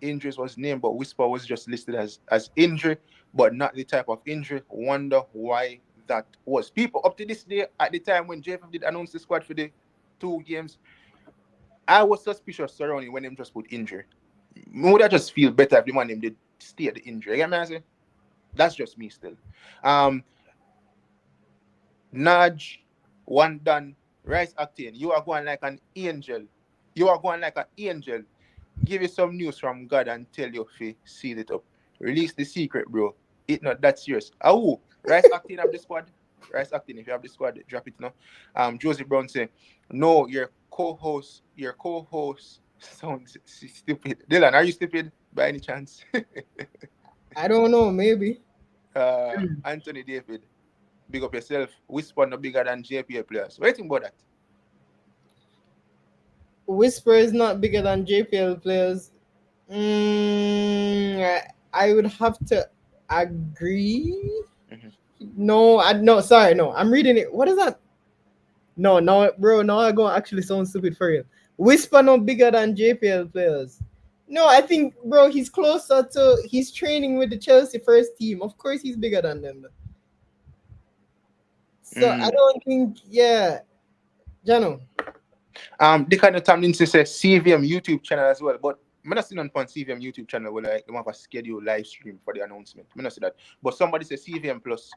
Injuries was named, but Whisper was just listed as injury, but not the type of injury. Wonder why that was. People, up to this day, at the time when JFF did announce the squad for the 2 games, I was suspicious surrounding when them just put injury. Would I just feel better if the man them did stay at the injury? You get me? I say? That's just me still. Nudge, one done, Rice Octane. You are going like an angel. Give you some news from God and tell you if you seal it up. Release the secret, bro. It's not that serious. Rice Octane have the squad. Rice Octane, if you have the squad, drop it now. Josie Brown say, no, your co-host sounds stupid. Dylan, are you stupid by any chance? I don't know, maybe. Anthony David, big up yourself. Whisper no bigger than JPL players. What do you think about that? Whisper is not bigger than JPL players. I would have to agree. No, I'm reading it. What is that? No, bro. No, I'm going to actually sound stupid for you. Whisper no bigger than JPL players. No, I think, bro, he's closer to. He's training with the Chelsea first team. Of course, he's bigger than them. So I don't think, Jano. Dicanio Tomlinson says CVM YouTube channel as well, but I'm not seeing on CVM YouTube channel where like they have a scheduled live stream for the announcement. I'm not see that. But somebody says CVM plus.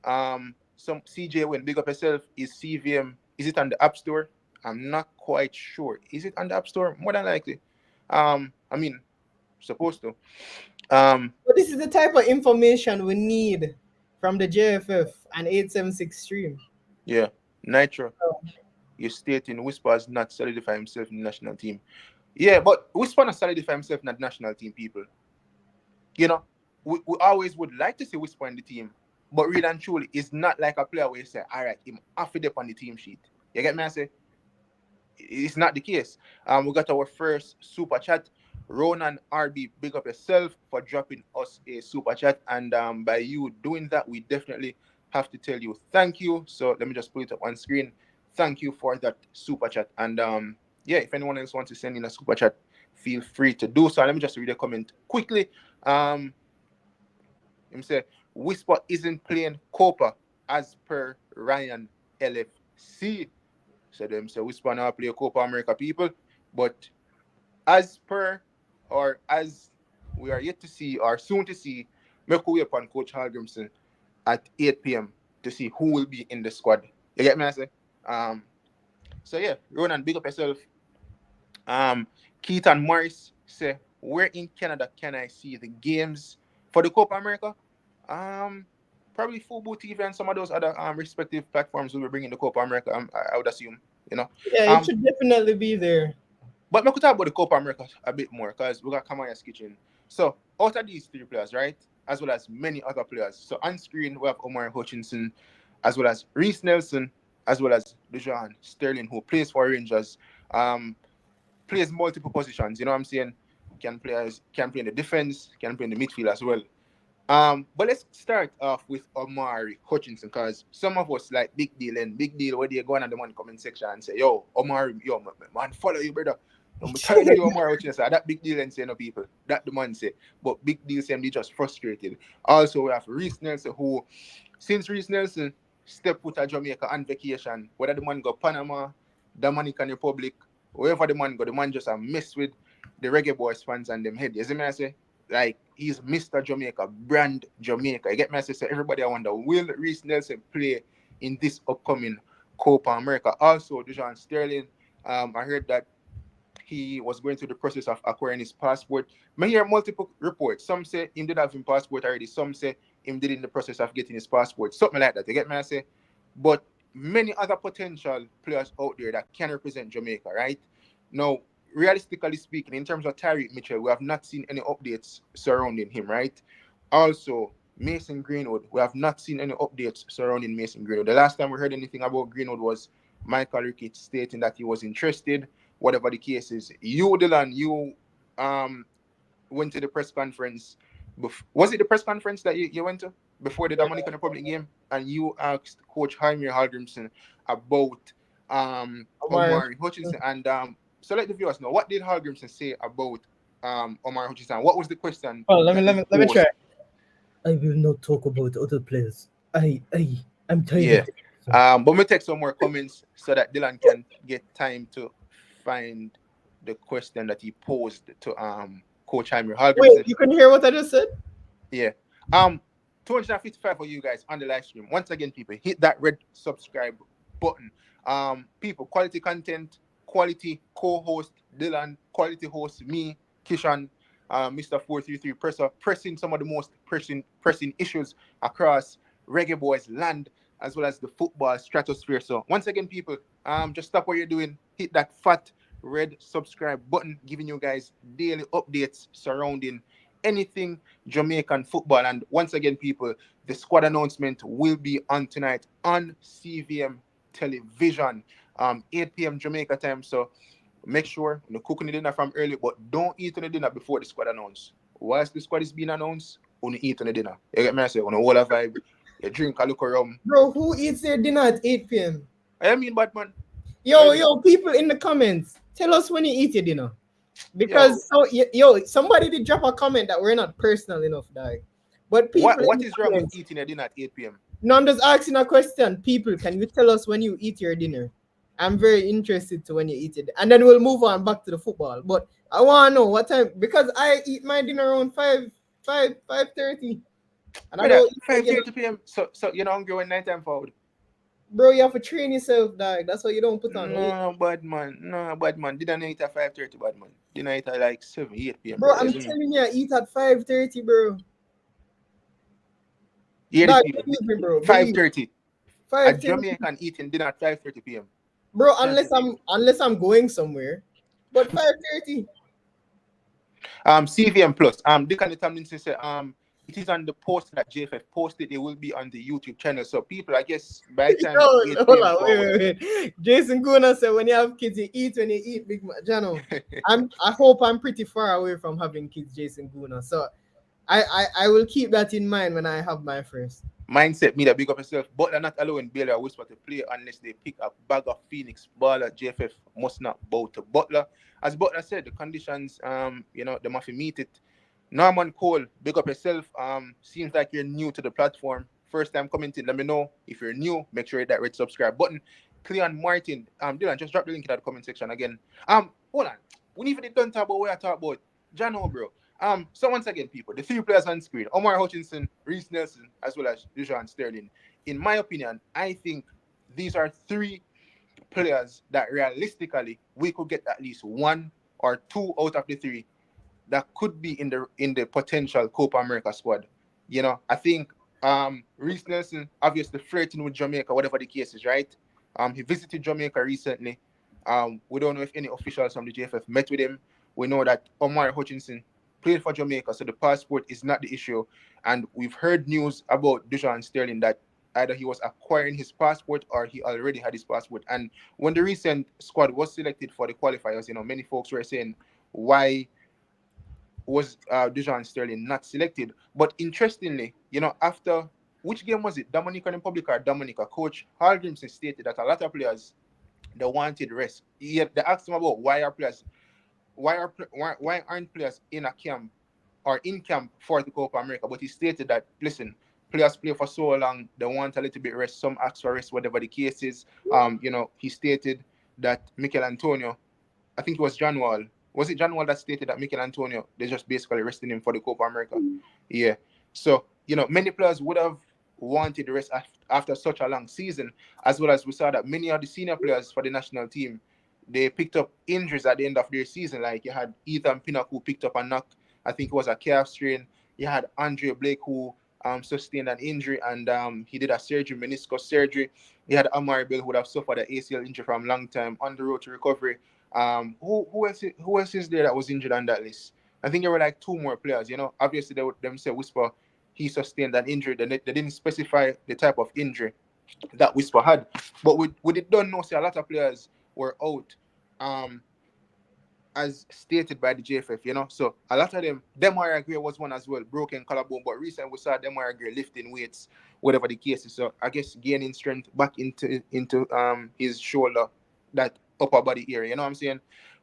Some CJ when big up yourself is CVM. Is it on the App Store? I'm not quite sure. Is it on the App Store? More than likely. I mean, supposed to. But this is the type of information we need from the JFF and 876 stream. Yeah, Nitro. You stating Whisper has not solidify himself in the national team. Yeah, but Whisper not solidify himself in the national team, people. You know, we always would like to see Whisper in the team, but really and truly, it's not like a player where you say, all right, him half it up on the team sheet. You get me? I say, it's not the case. We got our first super chat. Ronan RB, big up yourself for dropping us a super chat. And by you doing that, we definitely have to tell you thank you. So let me just put it up on screen. Thank you for that super chat. And yeah, if anyone else wants to send in a super chat, feel free to do so. Let me just read a comment quickly. Him say, Whisper isn't playing Copa as per Ryan LFC. So them say Whisper now play Copa America, people. But as per or as we are yet to see or soon to see, make way upon Coach Hallgrimson at 8 p.m. to see who will be in the squad. You get me? I say. So yeah, Ronan, big up yourself. Keith and Morris say, where in Canada can I see the games for the Copa America? Probably Fubo TV and some of those other respective platforms will be bringing the Copa America. I would assume, you know. Yeah, it should definitely be there. But we could talk about the Copa America a bit more because we got Kamaya's Kitchen. So out of these three players, right, as well as many other players. So on screen we have Omari Hutchinson, as well as Reese Nelson, as well as Dujon Sterling, who plays for Rangers. Plays multiple positions. You know what I'm saying? Can play in the defense, can play in the midfield as well. But let's start off with Omari Hutchinson because some of us like big deal where they go on the man comment section and say, yo, Omari, yo, man, follow you, brother. I'm telling you, Omari Hutchinson, that big deal and say no people. That the man say. But big deal say they just frustrated. Also, we have Reese Nelson, who, since Reese Nelson stepped foot at Jamaica on vacation, whether the man go Panama, Dominican Republic, wherever the man go, the man just a mess with the Reggae Boyz fans and them head. You see me I say? Like, he's Mr. Jamaica, brand Jamaica. You get me? I say, so everybody I wonder, will Reese Nelson play in this upcoming Copa America? Also, Dujon Sterling, I heard that he was going through the process of acquiring his passport. I hear multiple reports. Some say him did have his passport already. Some say him did in the process of getting his passport. Something like that. You get me? I say? But many other potential players out there that can represent Jamaica, right? Now, realistically speaking, in terms of Tyreek Mitchell, we have not seen any updates surrounding him, right? Also, Mason Greenwood, we have not seen any updates surrounding Mason Greenwood. The last time we heard anything about Greenwood was Michael Ricketts stating that he was interested, whatever the case is. You, Dylan, you went to the press conference. Was it the press conference that you went to before the Dominican Republic game? And you asked Coach Jaime Hallgrimson about Omari Hutchinson. And so let the viewers know, what did Hallgrimson say about Omari Hutchinson? What was the question? Oh, let me try. I will not talk about other players. I'm tired. Yeah. But we take some more comments so that Dylan can get time to find the question that he posed to Coach Jaime Hallgrimson. Wait, you can hear what I just said? Yeah. 255 for you guys on the live stream. Once again, people, hit that red subscribe button. People, quality content, quality co-host Dylan, quality host me, Kishan, Mr. 433 presser, pressing some of the most pressing issues across Reggae Boyz land as well as the football stratosphere. So once again, people, just stop what you're doing, hit that fat red subscribe button, giving you guys daily updates surrounding anything Jamaican football. And once again, people, the squad announcement will be on tonight on CVM television, 8 p.m. Jamaica time. So make sure you're cooking the dinner from early, but don't eat on the dinner before the squad announced. Whilst the squad is being announced, only eat on the dinner. You get me? I say, on a whole vibe, you drink a look around. Bro, who eats their dinner at 8 p.m.? I mean, Batman. Yo, people in the comments, tell us when you eat your dinner. Because somebody did drop a comment that we're not personal enough, dog. But people, what is wrong with eating a dinner at 8 p.m.? No, I'm just asking a question. People, can you tell us when you eat your dinner? I'm very interested to when you eat it, and then we'll move on back to the football. But I want to know what time because I eat my dinner around 5:30, and I Brother, don't eat again. 5:30 p.m. So you're not hungry when nighttime food. Bro, you have to train yourself, dog. That's why you don't put on weight. No, bad man. No, bad man. Did I eat at 5:30, bad man? Did I eat at like 7, 8 p.m., Bro, brother? I'm Isn't it? telling you, I eat at 5:30, bro. You hear this, Dog, people? believe me, bro. Believe. 5:30. A 5:30, Jamaican eating dinner at 5:30 p.m. bro. Chances are. Unless I'm going somewhere, but 5:30. CVM Plus. Dicanio Tomlinson said, it is on the post that JFF posted. It will be on the YouTube channel. So people, I guess by the time Yo, 8 hold p.m. on, forward. wait. Jason Gunnaz said when you have kids, you eat when you eat, Big Man. Jano, I hope I'm pretty far away from having kids, Jason Gunnaz. So I will keep that in mind when I have my first. Mindset me that big up yourself. Butler not allowing Baylor or Whisper to play unless they pick a bag of Phoenix baller. JFF must not bow to Butler. As Butler said, the conditions, they must meet it. Norman Cole, big up yourself. Seems like you're new to the platform. First time commenting, let me know. If you're new, make sure you hit that red subscribe button. Cleon Martin, Dylan, just drop the link in the comment section again. Hold on. We need to don't talk about what I talk about. Jano, bro. So once again, people, the three players on screen: Omari Hutchinson, Reece Nelson, as well as Dujon Sterling. In my opinion, I think these are three players that realistically we could get at least one or two out of the three that could be in the potential Copa America squad. I think Reece Nelson obviously flirting with Jamaica, whatever the case is, right? He visited Jamaica recently. We don't know if any officials from the JFF met with him. We know that Omar Hutchinson played for Jamaica, so the passport is not the issue. And we've heard news about Dujon Sterling that either he was acquiring his passport or he already had his passport. And when the recent squad was selected for the qualifiers, many folks were saying, why was Dujon Sterling not selected? But interestingly, after which game was it? Dominica Republic or Dominica? Coach Haldrimson stated that a lot of players they wanted rest. They asked him about why aren't players in a camp or in camp for the Copa America? But he stated that listen, players play for so long, they want a little bit rest. Some ask for rest, whatever the case is. He stated that Mikel Antonio, I think it was John Wall. Was it John Wall that stated that Mikel Antonio, they're just basically resting him for the Copa America? Yeah. So, many players would have wanted the rest after such a long season, as well as we saw that many of the senior players for the national team, they picked up injuries at the end of their season. Like you had Ethan Pinnock who picked up a knock, I think it was a calf strain. You had Andre Blake who sustained an injury and he did a surgery, meniscus surgery. You had Amari Bill who would have suffered an ACL injury from a long time on the road to recovery. Who else is there that was injured on that list? I think there were like two more players. Obviously they would them say Whisper he sustained an injury. They didn't specify the type of injury that Whisper had, but we don't know. Say a lot of players were out, as stated by the JFF. So a lot of them, Demar Gray was one as well, broken collarbone. But recently we saw Demar Gray lifting weights, whatever the case is. So I guess gaining strength back into his shoulder, that upper body area. You know what I'm saying?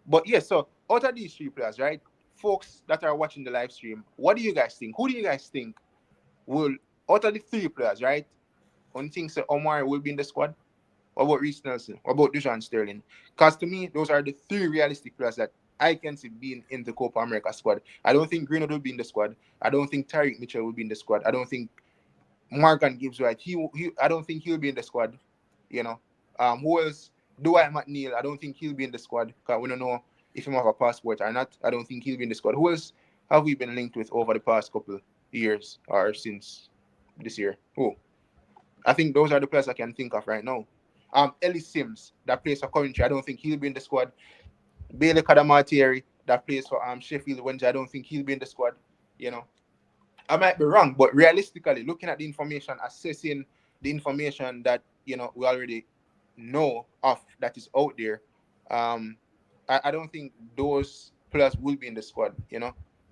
But yeah, so out of these three players, right? Folks that are watching the live stream, what do you guys think? Who do you guys think will out of the three players, right? One thing say Omar will be in the squad. What about Reece Nelson? What about Dujon Sterling? Because to me, those are the three realistic players that I can see being in the Copa America squad. I don't think Greenwood will be in the squad. I don't think Tyreek Mitchell will be in the squad. I don't think Morgan Gibbs White. I don't think he'll be in the squad. Who else? Dwight McNeil. I don't think he'll be in the squad because we don't know if he have a passport or not. I don't think he'll be in the squad. Who else have we been linked with over the past couple years or since this year? Who? I think those are the players I can think of right now. Ellis Sims that plays for Coventry. I don't think he'll be in the squad. Bailey Kadamatieri that plays for Sheffield Wednesday. I don't think he'll be in the squad. I might be wrong, but realistically, looking at the information, assessing the information that we already know of that is out there, I don't think those players will be in the squad.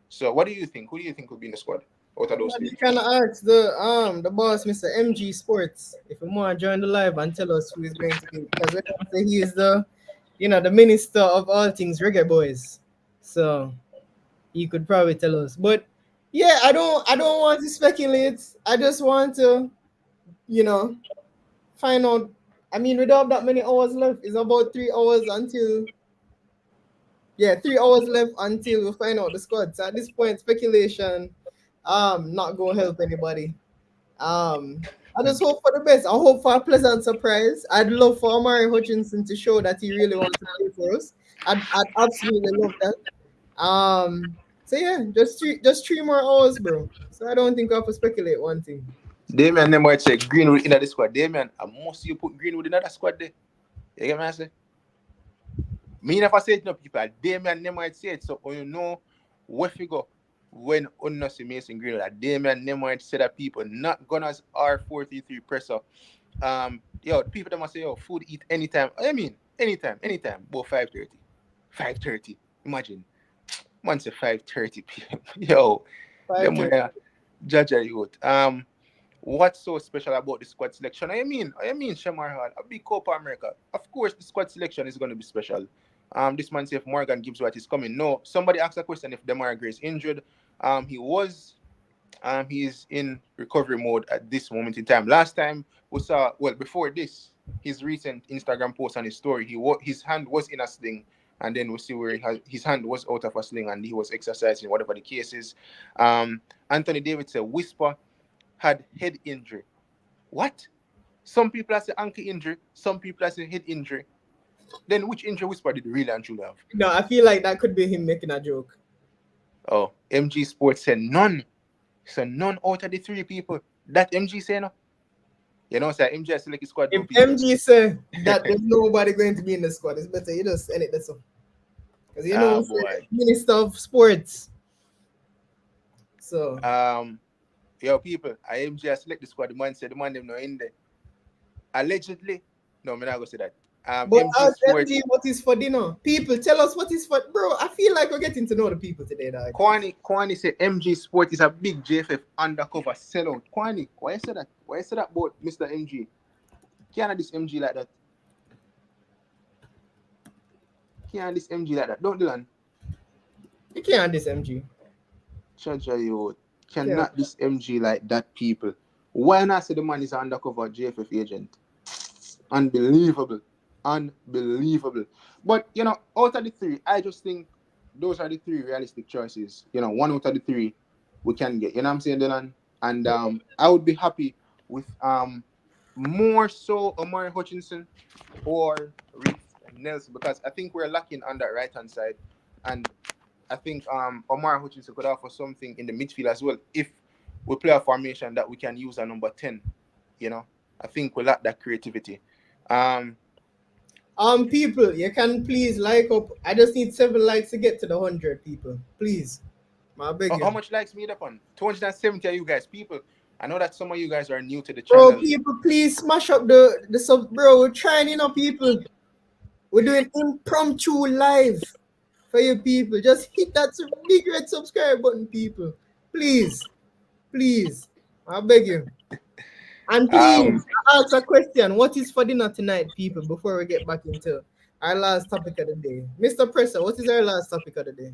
So what do you think? Who do you think will be in the squad out of those You three? can ask the boss, Mr. MG Sports, if you want to join the live and tell us who is going to be, because he is the minister of all things Reggae Boyz. So he could probably tell us. But yeah, I don't want to speculate. I just want to, find out I mean, we don't have that many hours left. It's about 3 hours until 3 hours left until we find out the squad. So at this point, speculation, not gonna help anybody. I just hope for the best. I hope for a pleasant surprise. I'd love for Omari Hutchinson to show that he really wants to play for us. I'd absolutely love that. So yeah, just 3 more hours, bro. So I don't think I have to speculate one thing. Damian them might say Greenwood in the squad. Damian, I must you put Greenwood in the squad there. You get me? I say. Me never say it to people. Damian them might say it. So you know where we go when Unna see Mason Greenwood. That Damian them might say that people not Gunnaz R433 presser. The people that must say, yo, food eat anytime. I mean, anytime. About 5:30. 5:30. Imagine. Man say 5:30 p.m. Yo, them 5:30. way judge a youth. What's so special about the squad selection? I mean, Shamar Hall, a big Copa America. Of course, the squad selection is going to be special. This man say if Morgan gives what is coming. No, somebody asked a question if Demar Gray is injured. He is in recovery mode at this moment in time. Last time we saw, before this, his recent Instagram post on his story, his hand was in a sling, and then we see where his hand was out of a sling, and he was exercising, whatever the case is. Anthony David said Whisper had head injury. What? Some people say ankle injury, some people say head injury. Then which injury Whisper did really and truly have? No, I feel like that could be him making a joke. Oh, MG Sports said none. So none out of the three people. That MG say no. You know, say MG has select squad. If MG say that there's nobody going to be in the squad, it's better you just send it this one. Because you know, Minister of Sports. So people, I MG has select the squad. The man said the man them no in there. Allegedly, no, I'm not gonna say that. But ask MG what is for dinner. People, tell us what is for, bro. I feel like we're getting to know the people today, dog. Kwani said MG Sport is a big JFF undercover sellout. Kwani, why you say that? Why you say that about Mr. MG? Can't this MG like that? Can't this MG like that? Don't do that. You can't this MG. Chaja you cannot this MG like that, people. Why not say the man is an undercover JFF agent? Unbelievable. But out of the three, I just think those are the three realistic choices. One out of the three we can get. You know what I'm saying, Dylan? And I would be happy with more so Omari Hutchinson or Reece Nelson, because I think we're lacking on that right hand side, and I think Omari Hutchinson could offer something in the midfield as well if we play a formation that we can use a number 10. I think we lack that creativity. People, you can please like up. I just need 7 likes to get to the 100 people. Please. I beg you. How much likes me up on? 270 of you guys. People, I know that some of you guys are new to the channel. Bro, people, please smash up the sub. Bro, we're trying, people. We're doing impromptu live for you people. Just hit that big red subscribe button, people. Please. I beg you. And please, ask a question. What is for dinner tonight, people, before we get back into our last topic of the day? Mr. Presser, what is our last topic of the day?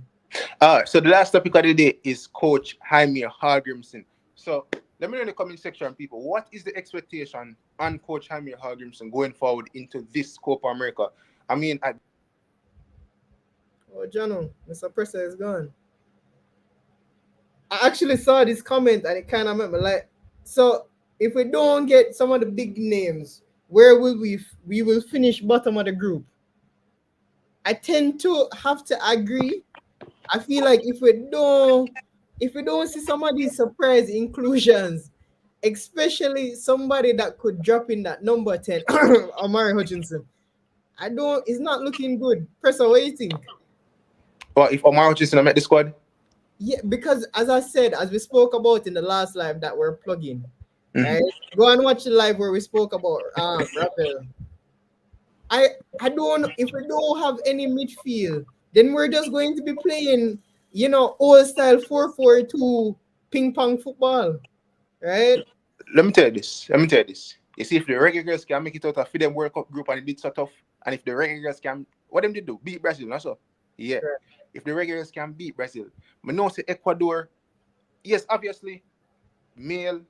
So the last topic of the day is Coach Jaime Hallgrimsson. So let me know in the comment section, people, what is the expectation on Coach Jaime Hallgrimsson going forward into this Copa America? I mean, Jono, Mr. Presser is gone. I actually saw this comment and it kind of made me like, so if we don't get some of the big names, where will we will finish bottom of the group? I tend to have to agree. I feel like if we don't see some of these surprise inclusions, especially somebody that could drop in that number 10, Omari Hutchinson, it's not looking good. Presser, what do you think? Well, if Omari Hutchinson met the squad? Yeah, because as I said, as we spoke about in the last live that we're plugging, right? Go and watch the live where we spoke about Ravel. I don't. If we don't have any midfield, then we're just going to be playing, old style 4-4-2 ping pong football, right? Let me tell you this. You see, if the Reggae girls can make it out of them World Cup group and it did so tough, and if the Reggae girls can, what them did do? Beat Brazil, not so. Yeah. Sure. If the Reggae girls can beat Brazil, but no, say Ecuador. Yes, obviously, the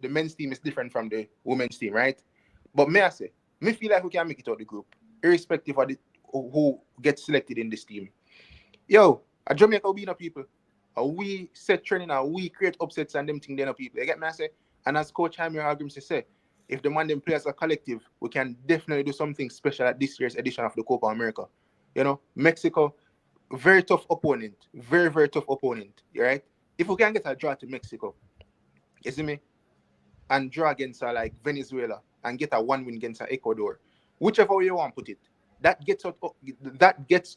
men's team is different from the women's team, right? But may I say, Me feel like we can make it out the group, irrespective of who gets selected in this team. Yo, a Jamaica will be no people. We set training, we create upsets and them thing they no people. You get me? I say, and as Coach Jaime Hutchinson say, if the man them players are collective, we can definitely do something special at this year's edition of the Copa America. You know, Mexico, very tough opponent, very very tough opponent. Right? If we can get a draw to Mexico, you see me, and draw against like Venezuela and get a 1 win against Ecuador, whichever way you want to put it, that gets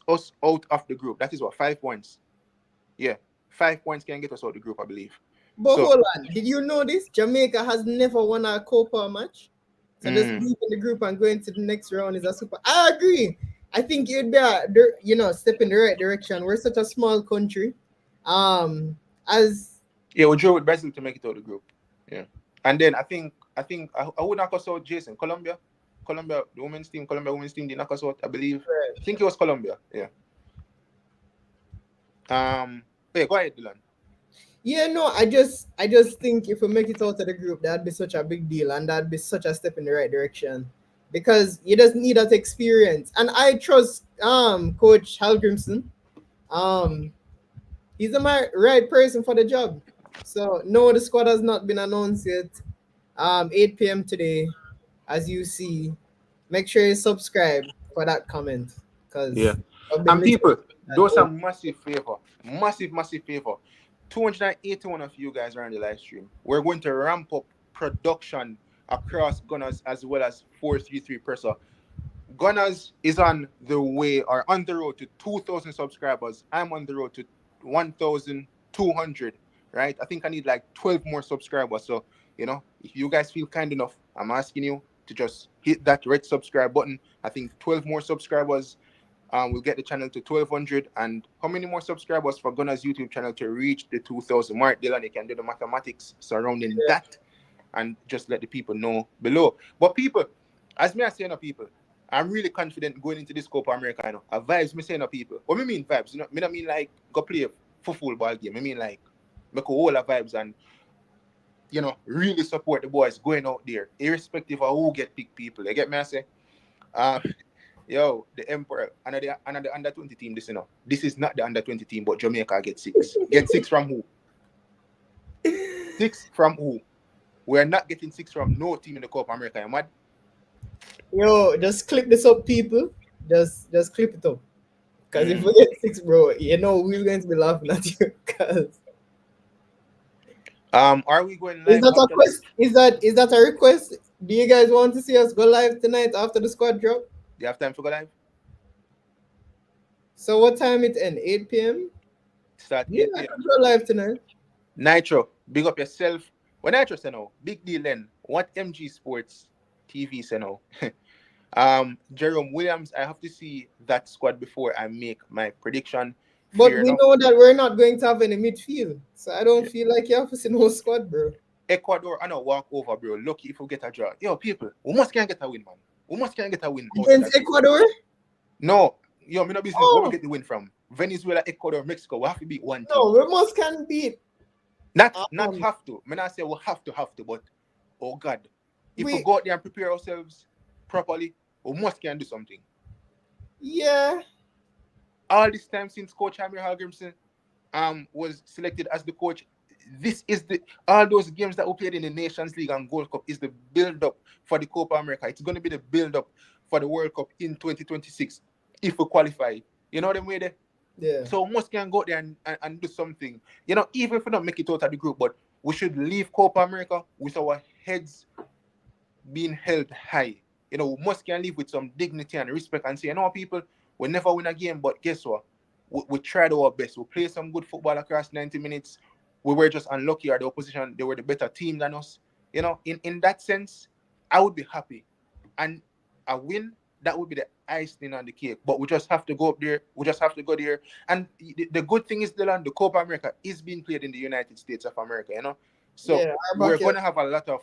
us out of the group. That is what 5 points. Yeah, 5 points can get us out of the group, I believe. But So, hold on, did you know this? Jamaica has never won a Copa match. So just being in the group and going to the next round is a super. I agree. I think it'd be step in the right direction. We're such a small country. As yeah, we drew with Brazil to make it out of the group. Yeah, and then I think I would knock us out. Jason, Colombia, the women's team, Colombia women's team did knock us out. I believe. right. I think it was Colombia. Yeah. Yeah, go ahead, Dylan. Yeah, no, I just think if we make it out of the group, that'd be such a big deal and that'd be such a step in the right direction. Because you just need that experience. And I trust Coach Hallgrimson. He's the right person for the job. So no, the squad has not been announced yet. 8 p.m. today, as you see. Make sure you subscribe for that comment. Yeah. Because And people, those are massive favor. Massive favor. 281 of you guys are on the live stream. We're going to ramp up production across Gunnaz as well as 433 Presser. Gunnaz is on the way or on the road to 2,000 subscribers. I'm on the road to 1,200, right? I think I need like 12 more subscribers. So, you know, if you guys feel kind enough, I'm asking you to just hit that red subscribe button. I think 12 more subscribers. We'll get the channel to 1,200. And how many more subscribers for Gunnaz YouTube channel to reach the 2,000 mark? Dylan, you can do the mathematics surrounding that and just let the people know below. But people, as me I say, people, I'm really confident going into this Copa America. You know, vibes, me saying, people. What me mean vibes? You know, me don't mean like go play a football game. I mean like make a whole of vibes and, you know, really support the boys going out there, irrespective of who get picked people. You get me I say? Yo, the Emperor, another under 20 team. This, you know, this is not the under 20 team, but Jamaica get 6. Get 6 from who? 6 from who? We're not getting 6 from no team in the Copa America. You mad? Yo, just clip this up, people. Just clip it up. Because if we get 6, bro, you know we're going to be laughing at you. Cause are we going live? is that a quest? Is that a request? Do you guys want to see us go live tonight after the squad drop? Do you have time to go live? So what time it end? 8 p.m. Start 8 Yeah, I p.m. can go live tonight. Nitro, big up yourself. When Nitro say no, big deal then. What MG Sports TV say no? Jerome Williams, I have to see that squad before I make my prediction. But Fair we enough. know that we're not going to have any midfield. So I don't feel like you have to see no squad, bro. Ecuador, I know walk over, bro. Lucky if we get a draw. Yo, people, we must can get a win, man. We must can get a win. Against Ecuador? No, yo, me no business. Oh. Where we get the win from? Venezuela, Ecuador, Mexico. We have to beat one team. No, we must can beat. Not have to. Me not say we have to, but oh God, if we go out there and prepare ourselves properly, we must can do something. Yeah. All this time since Coach Jaime Hutchinson was selected as the coach, this is all those games that we played in the Nations League and Gold Cup is the build-up for the Copa America. It's going to be the build-up for the World Cup in 2026 if we qualify. You know what I mean? Yeah. So we must can go there and do something. You know, even if we don't make it out of the group, but we should leave Copa America with our heads being held high. You know, we must can leave with some dignity and respect and say, you know, people, we never win a game, but guess what? We tried our best. We played some good football across 90 minutes. We were just unlucky, or the opposition, they were the better team than us. You know, in that sense, I would be happy. And a win, that would be the icing on the cake. But we just have to go up there. We just have to go there. And the good thing is, Dylan, the Copa America is being played in the United States of America, you know. So we're going to have a lot of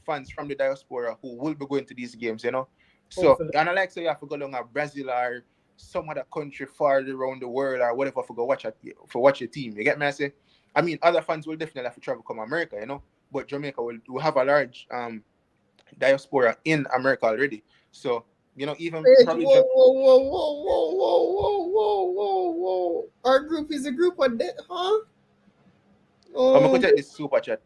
fans from the diaspora who will be going to these games, you know. So, Hopefully. and I like say you have to go along to Brazil or some other country far around the world or whatever for go watch your team. You get me? I mean, other fans will definitely have to travel come America, you know. But Jamaica will have a large diaspora in America already. So, even Wait, probably whoa, whoa, whoa, whoa, whoa, whoa, whoa, whoa, whoa, whoa. Our group is a group of that, huh? I'm gonna Oh, check this super chat.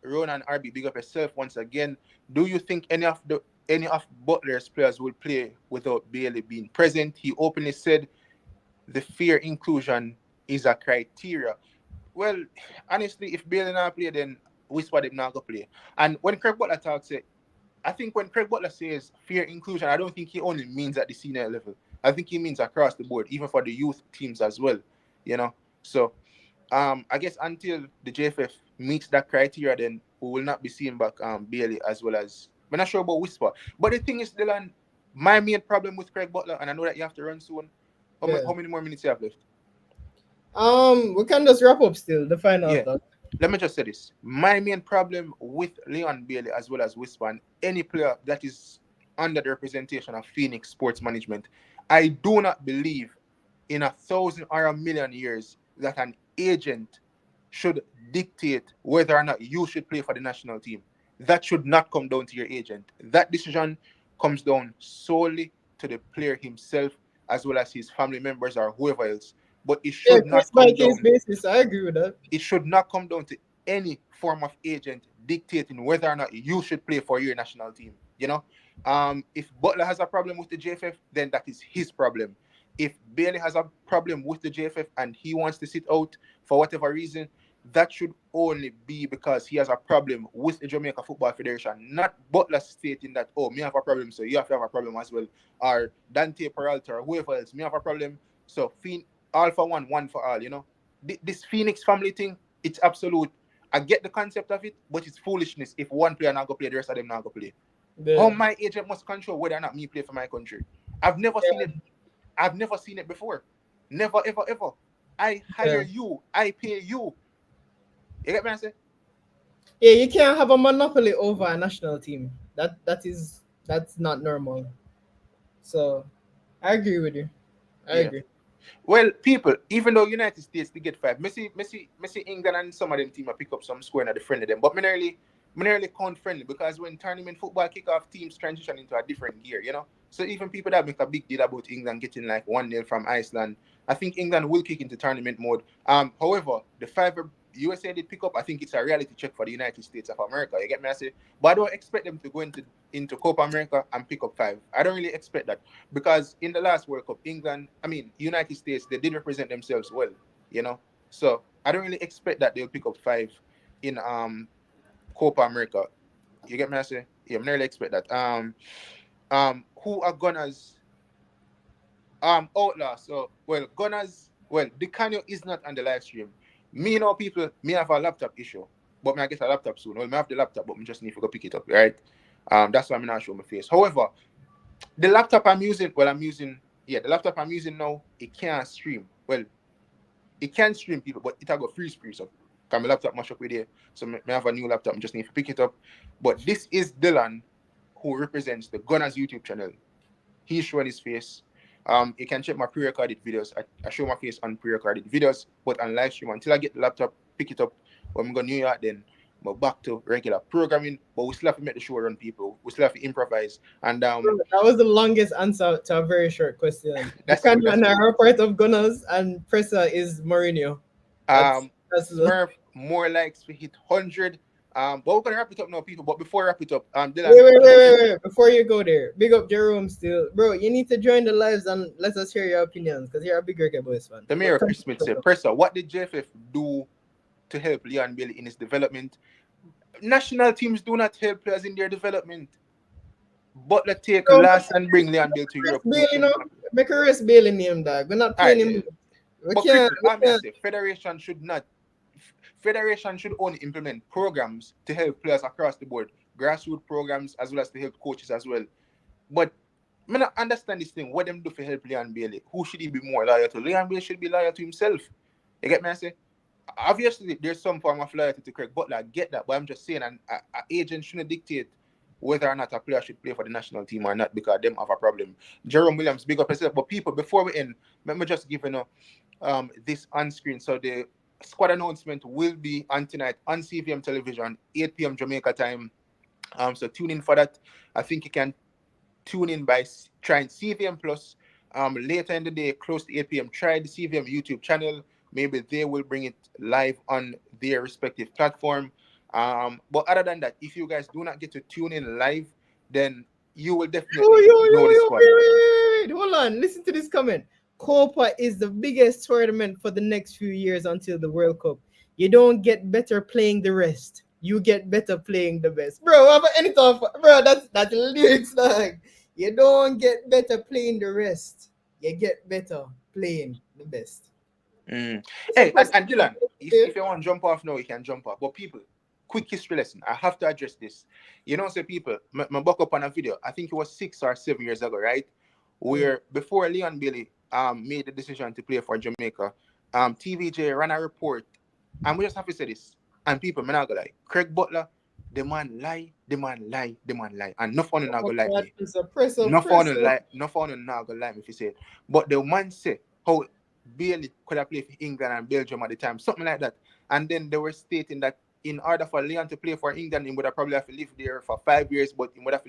Ronan RB, big up yourself once again. Do you think any of Butler's players will play without Bailey being present? He openly said the fear inclusion is a criteria. Well, honestly, if Bailey not play, then Whisper them not go play. And when Craig Butler talks it, I think when Craig Butler says fear inclusion, I don't think he only means at the senior level. I think he means across the board, even for the youth teams as well. You know, so I guess until the JFF meets that criteria, then we will not be seeing back Bailey as well as. I'm not sure about Whisper, but the thing is, Dylan, my main problem with Craig Butler, and I know that you have to run soon. yeah. How many more minutes you have left? We can just wrap up still the final Yeah. thought. Let me just say this. My main problem with Leon Bailey as well as Whisper and any player that is under the representation of Phoenix Sports Management, I do not believe in 1,000 or 1,000,000 years that an agent should dictate whether or not you should play for the national team. That should not come down to your agent. That decision comes down solely to the player himself as well as his family members or whoever else. But Yeah, case by case basis. I agree with that. it should not come down to any form of agent dictating whether or not you should play for your national team. If Butler has a problem with the JFF, then that is his problem. If Bailey has a problem with the JFF and he wants to sit out for whatever reason, that should only be because he has a problem with the Jamaica Football Federation, not Butler stating that, oh, me have a problem, so you have to have a problem as well. Or Dante Peralta or whoever else, me have a problem. So all for one, one for all. This Phoenix family thing, it's absolute. I get the concept of it, but it's foolishness if one player not go play, the rest of them not go play. How Yeah. my agent must control whether or not me play for my country. I've never seen it. I've never seen it before. Never, ever, ever. I hire Yeah. you. I pay you. You get me? I say? Yeah, you can't have a monopoly over a national team. That's not normal. So I agree with you. I Yeah. agree. Well, people, even though United States they get five, Messi, England and some of them team pick up some score and the friendly them. But me nearly count friendly because when tournament football kick off, teams transition into a different gear. So even people that make a big deal about England getting like 1-0 from Iceland, I think England will kick into tournament mode. However, the five USA did pick up, I think it's a reality check for the United States of America. You get me? I say, but I don't expect them to go into Copa America and pick up five. I don't really expect that because in the last World Cup, United States, they did represent themselves well, you know. So I don't really expect that they'll pick up five in Copa America. You get me? I say, yeah, I nearly expect that. Who are Gunnaz? Outlaw. So Gunnaz. Well, Dicanio is not on the live stream. Me know people. Me have a laptop issue, but me I get a laptop soon. Well, me have the laptop, but me just need to go pick it up, right? That's why I'm not showing my face. However, the laptop I'm using, the laptop I'm using now, it can't stream. Well, it can stream people, but it have got freeze free. So, can my laptop mash up with it? So, I have a new laptop. I just need to pick it up. But this is Dylan, who represents the Gunnaz YouTube channel. He's showing his face. You can check my pre-recorded videos. I show my face on pre-recorded videos, but on live stream until I get the laptop, pick it up. When we go New York, then we're back to regular programming. But we still have to make the show run, people. We still have to improvise. And That was the longest answer to a very short question. The that's good. That's Canyon good. are part of Gunners and Presser is Mourinho. That's Smurf more likes to hit 100. But we're gonna wrap it up now, people. But before I wrap it up, wait, Dylan, wait, wait, wait, wait. Before you go there, big up Jerome still. Bro, you need to join the lives and let us hear your opinions because you're a big Reggae Boyz fan. the mayor of Chris Smith said, Presser, what did JFF do to help Leon Bailey in his development? National teams do not help players in their development. Butler take Bro, last and bring Leon Bailey to Europe. Bailey, no? Make a rest Bailey name, dog. We're not All playing right, him. yeah. We But can't. Chris, I say Federation should only implement programs to help players across the board, grassroots programs as well as to help coaches as well. But I don't understand this thing. What them do for help Leon Bailey? Who should he be more loyal to? Leon Bailey should be loyal to himself. You get me? I say, obviously, there's some form of loyalty to Craig Butler. I get that, but I'm just saying, an agent shouldn't dictate whether or not a player should play for the national team or not because them have a problem. Jerome Williams, big up yourself. But people, before we end, let me just give this on screen. So the squad announcement will be on tonight on CVM television, 8 p.m. Jamaica time. So tune in for that. I think you can tune in by trying CVM Plus. Later in the day, close to 8 p.m., try the CVM YouTube channel. Maybe they will bring it live on their respective platform. But other than that, if you guys do not get to tune in live, then you will Yo, definitely yo, know yo, the yo, squad. wait. Hold on. Listen to this comment. Copa is the biggest tournament for the next few years until the World Cup. You don't get better playing the rest. You get better playing the best. Bro, have any thought? Bro, that's lyrics like. You don't get better playing the rest. You get better playing the best. Mm. It's a Hey, person. and Dylan, if you want to jump off now, you can jump off. But people, quick history lesson. I have to address this. You know, say people, my buck up on a video. I think it was 6 or 7 years ago, right? Where before Leon Bailey made the decision to play for Jamaica, TVJ ran a report, and we just have to say this. And people, me not gonna lie. Craig Butler, the man lie, the man lie, the man lie, and no fun not Oh, gonna lie God, me. it's a pressure, No fun pressure. lie, no fun not gonna lie me if you say it. But the man say how Bailey could have played for England and Belgium at the time, something like that. And then they were stating that in order for Leon to play for England, he would have probably have to live there for 5 years, but he would have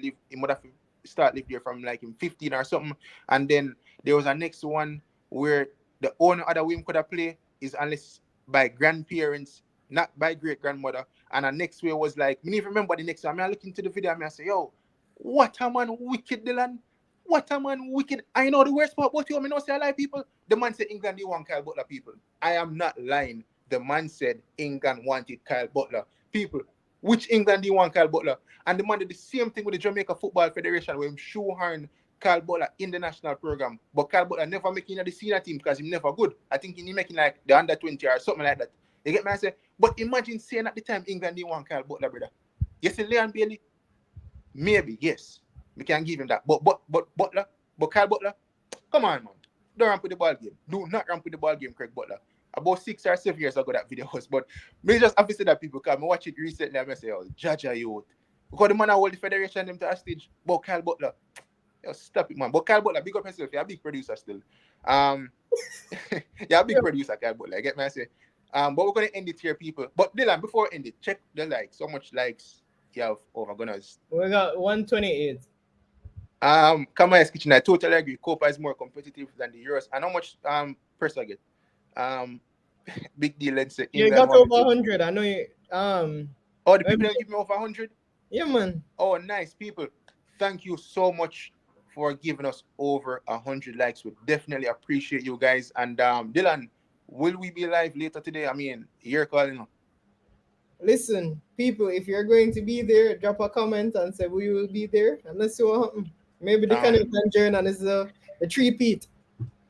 to start live there from like in 15 or something. And then there was a next one where the only other way he could have played is unless by grandparents, not by great grandmother. And the next way was like, me even remember the next one. I look into the video and I say, yo, what a man wicked Dylan. What a man wicked. I know the worst part, but you know say I lie people. The man said England they want Kyle Butler people. I am not lying. The man said England wanted Kyle Butler. People, which England do you want Kyle Butler? And the man did the same thing with the Jamaica Football Federation where him shoehorn Kyle Butler in the national program. But Kyle Butler never making the senior team because he's never good. I think he's making like the under 20 or something like that. You get me? I say, but imagine saying at the time England didn't want Kyle Butler, brother. You see Leon Bailey? Maybe, yes. We can give him that. But Butler, but Kyle Butler, come on, man. Don't ramp with the ball game. Do not ramp with the ball game, Craig Butler. About 6 or 7 years ago that video was, but me just have to say that people come. I watch it recently and I say, oh, Jaja youth. Because the man I hold the federation them to a stage. But Kyle Butler. Yo, stop it, man. But Kyle Butler, big up yourself. You're a big producer still. You're a big producer, Kyle Butler. I get me, I say. But we're gonna end it here, people. But Dylan, before we end it, check the likes. How much likes you have over Gunnaz? We got 128. Kamaya's Kitchen, I totally agree. Copa is more competitive than the Euros. And how much press I get? Big deal, let's say. You got over 100. I know you. Oh, the people that give me over 100? Yeah, man. Oh, nice, people. Thank you so much for giving us over 100 likes. We definitely appreciate you guys. And Dylan, will we be live later today? I mean, you're calling up. Listen, people, if you're going to be there, drop a comment and say we will be there. And let's see what happens. Maybe the kind of journey and it's the three-peat.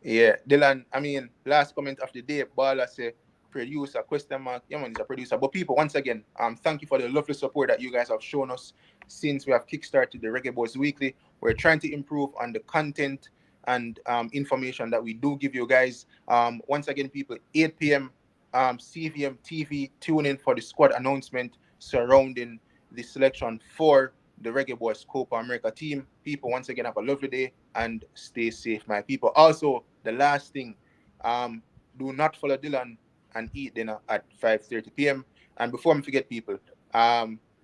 Yeah, Dylan, I mean, last comment of the day, Bala say, producer, question mark. Yeah, man, he's a producer. But people, once again, thank you for the lovely support that you guys have shown us since we have kickstarted the Reggae Boyz Weekly. We're trying to improve on the content and information that we do give you guys. Once again, people, 8 p.m. CVM TV, tune in for the squad announcement surrounding the selection for the Reggae Boyz Copa America team. People, once again, have a lovely day and stay safe, my people. Also, the last thing, do not follow Dylan and eat dinner at 5:30 p.m. And before I forget, people,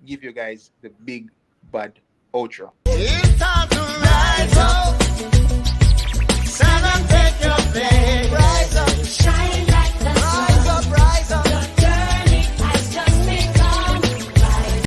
give you guys the big bad outro. It's time to rise up.